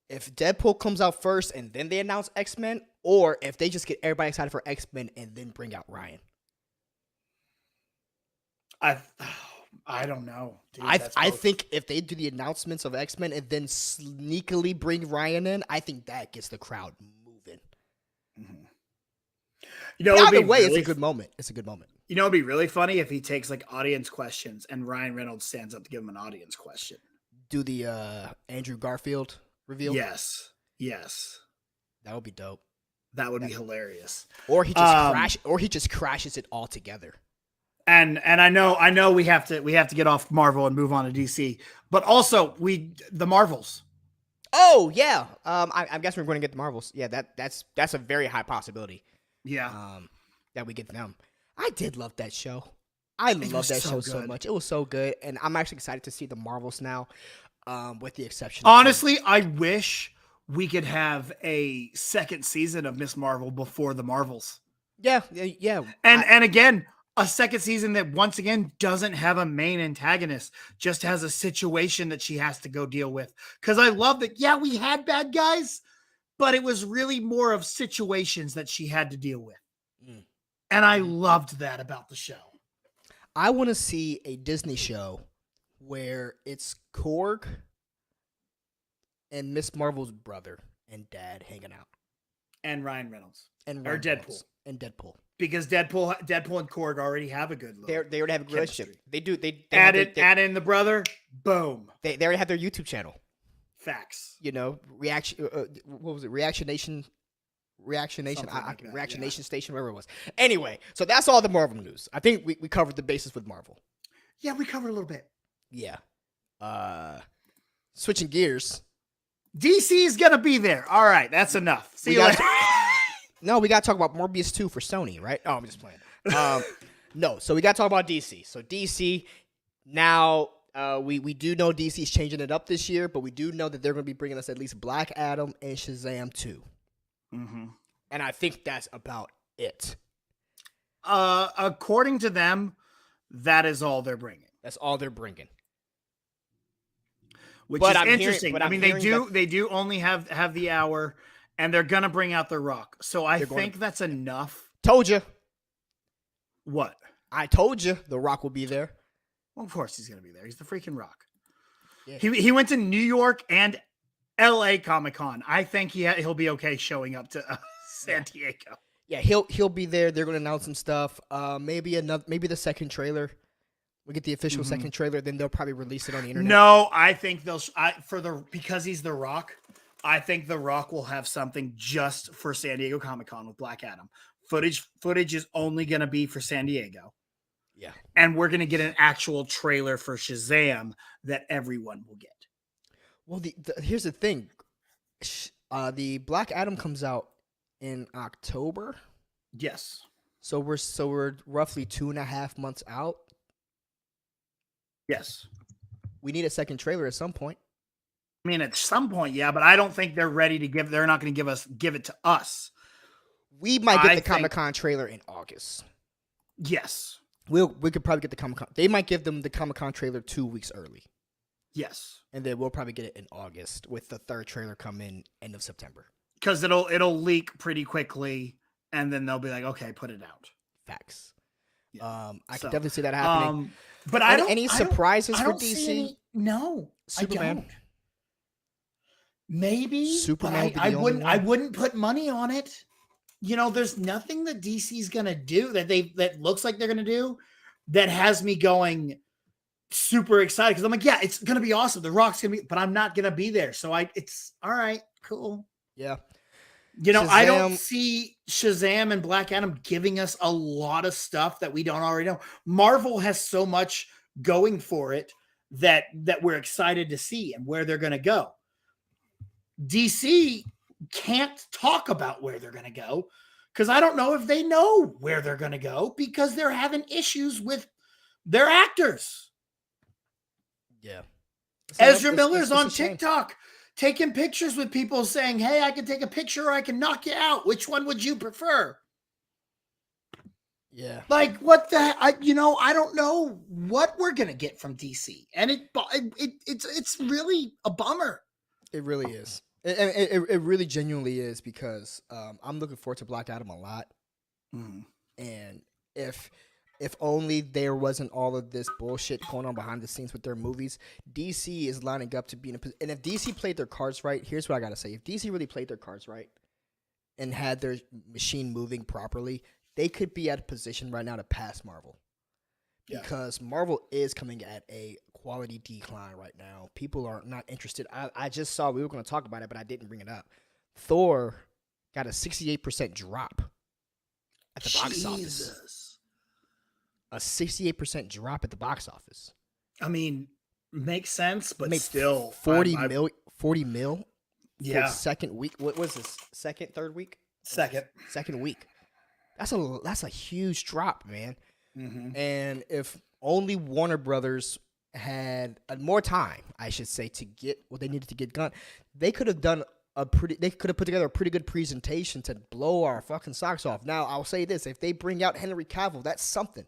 If Deadpool comes out first and then they announce X-Men, or if they just get everybody excited for X-Men and then bring out Ryan? I don't know. Dude, I think if they do the announcements of X-Men and then sneakily bring Ryan in, I think that gets the crowd moving. Mm-hmm. You know, Either way, it's a good moment. It's a good moment. You know, it'd be really funny if he takes like audience questions and Ryan Reynolds stands up to give him an audience question. Do the Andrew Garfield reveal? Yes. That would be dope. That would be hilarious. Or he just crashes it all together. And I know we have to get off Marvel and move on to DC, but also the Marvels. Oh yeah. I guess we're going to get the Marvels. Yeah, that's a very high possibility. Yeah. That we get them. I did love that show. I love that show so much. It was so good, and I'm actually excited to see the Marvels now. With the exception, honestly, I wish we could have a second season of Miss Marvel before the Marvels. Yeah. And again, a second season that once again doesn't have a main antagonist, just has a situation that she has to go deal with. Because I love that. Yeah, we had bad guys, but it was really more of situations that she had to deal with. And I loved that about the show. I want to see a Disney show where it's Korg and Miss Marvel's brother and dad hanging out. And Ryan Reynolds. Or Deadpool. And Deadpool. Because Deadpool and Korg already have a good look. They already have a good relationship. They do. They add in the brother. Boom. They already have their YouTube channel. Facts. You know, reaction. What was it? Reaction Nation, Station, whatever it was. Anyway, so that's all the Marvel news. I think we covered the bases with Marvel. Yeah, we covered a little bit. Yeah. Switching gears. DC is gonna be there. All right, that's enough. See you later. No, we gotta talk about Morbius 2 for Sony, right? Oh, I'm just playing. No, so we gotta talk about DC. So DC now. We do know DC's changing it up this year, but we do know that they're going to be bringing us at least Black Adam and Shazam 2. Mm-hmm. And I think that's about it. According to them, that is all they're bringing. That's all they're bringing. Which is interesting. They do only have the hour, and they're going to bring out The Rock. So I think that's enough. Told you. What? I told you The Rock will be there. Well, of course he's going to be there. He's the freaking Rock. Yeah. He went to New York and LA Comic-Con. I think he'll be okay showing up to San Diego. Yeah, he'll be there. They're going to announce some stuff. Maybe the second trailer. We get the official second trailer, then they'll probably release it on the internet. No, I think because he's The Rock, I think The Rock will have something just for San Diego Comic-Con with Black Adam. Footage is only going to be for San Diego. Yeah. And we're going to get an actual trailer for Shazam that everyone will get. Well, here's the thing. The Black Adam comes out in October. Yes. So we're roughly 2.5 months out. Yes. We need a second trailer at some point. I mean, at some point, yeah, but I don't think they're ready to they're not going to give it to us. We might get the Comic-Con trailer in August. Yes. We could probably get the Comic-Con. They might give them the Comic-Con trailer 2 weeks early. Yes. And then we'll probably get it in August with the third trailer come in end of September. Because it'll leak pretty quickly, and then they'll be like, okay, put it out. Facts. I can definitely see that happening. But I don't. Any surprises I for don't see DC? no, Superman? I don't. Maybe Superman but I wouldn't. I wouldn't put money on it. There's nothing that DC's gonna do that looks like they're gonna do that has me going super excited because I'm like, yeah, it's gonna be awesome. The Rock's gonna be, but I'm not gonna be there. So it's all right, cool. Yeah. I don't see Shazam and Black Adam giving us a lot of stuff that we don't already know. Marvel has so much going for it that we're excited to see and where they're gonna go. DC can't talk about where they're going to go because I don't know if they know where they're going to go because they're having issues with their actors. Yeah. Ezra Miller's on TikTok taking pictures with people saying, hey, I can take a picture or I can knock you out. Which one would you prefer? Yeah. Like what the I don't know what we're going to get from DC. And it's really a bummer. It really is. It really genuinely is because I'm looking forward to Black Adam a lot. And if only there wasn't all of this bullshit going on behind the scenes with their movies, DC is lining up to be in a position. And if DC played their cards right, here's what I got to say. If DC really played their cards right and had their machine moving properly, they could be at a position right now to pass Marvel. Because Marvel is coming at a quality decline right now. People are not interested. I just saw, we were going to talk about it, but I didn't bring it up. Thor got a 68% drop at the box office. A 68% drop at the box office. I mean, makes sense, but still 40 mil for the second week. What was this? Third week? Second week. That's a huge drop, man. Mm-hmm. And if only Warner Brothers had more time, I should say, to get what they needed to get done, they could have done they could have put together a pretty good presentation to blow our fucking socks off. Now, I'll say this, if they bring out Henry Cavill, that's something.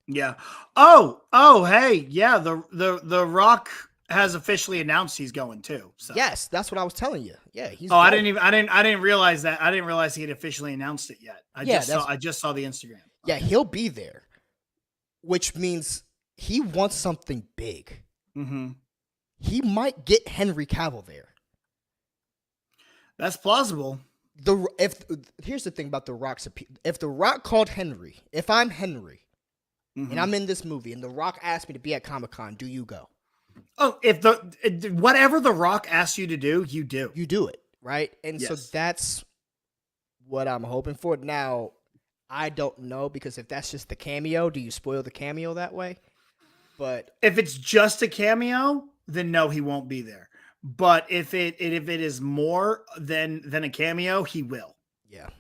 Yeah. Oh, hey, yeah, the Rock has officially announced he's going too. So. Yes, that's what I was telling you. Yeah, he's I didn't realize that. I didn't realize he had officially announced it yet. I just saw the Instagram. Yeah, he'll be there, which means he wants something big. Mm-hmm. He might get Henry Cavill there. That's plausible. Here's the thing about the Rock's appeal. If the Rock called Henry, if I'm Henry, and I'm in this movie, and the Rock asked me to be at Comic-Con, do you go? Oh, whatever the Rock asks you to do, you do. You do it, right? And so that's what I'm hoping for. Now, I don't know, because if that's just the cameo, do you spoil the cameo that way? But if it's just a cameo, then no, he won't be there. But if it is more than a cameo, he will. Yeah.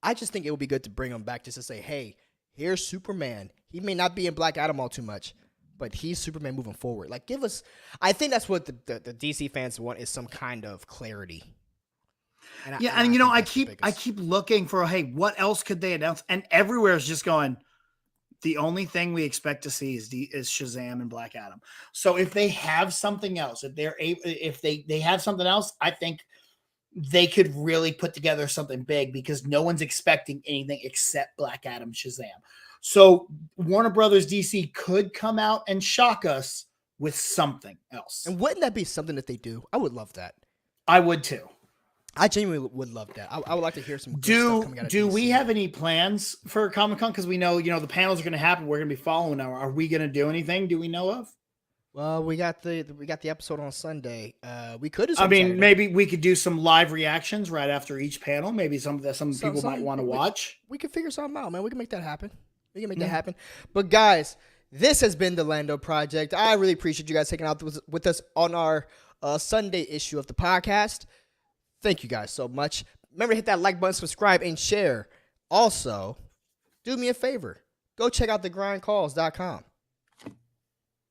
I just think it would be good to bring him back just to say, hey, here's Superman. He may not be in Black Adam all too much, but he's Superman moving forward. Like, give us, I think that's what the DC fans want, is some kind of clarity. And I keep looking for, hey, what else could they announce? And everywhere is just going, the only thing we expect to see is Shazam and Black Adam. So if they have something else, if they have something else, I think they could really put together something big, because no one's expecting anything except Black Adam, Shazam. So Warner Brothers DC could come out and shock us with something else. And wouldn't that be something that they do? I would love that. I would too. I genuinely would love that. I would like to hear some good stuff coming out of Do DC. we have any plans for Comic-Con? Because we know, the panels are going to happen. We're going to be following now. Are we going to do anything? Do we know of? Well, we got the episode on Sunday. We could do something. Maybe we could do some live reactions right after each panel. Maybe some people might want to watch. We could figure something out, man. We can make that happen. That happen. But guys, this has been the Lando Project. I really appreciate you guys taking out with us on our Sunday issue of the podcast. Thank you guys so much. Remember to hit that like button, subscribe, and share. Also, do me a favor. Go check out thegrindcalls.com.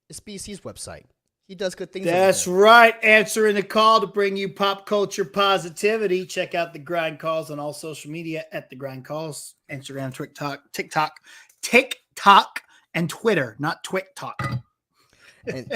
It's BC's website. He does good things. That's right. Answering the call to bring you pop culture positivity. Check out The Grind Calls on all social media at The Grind Calls. Instagram, TikTok, and Twitter, not TikTok. And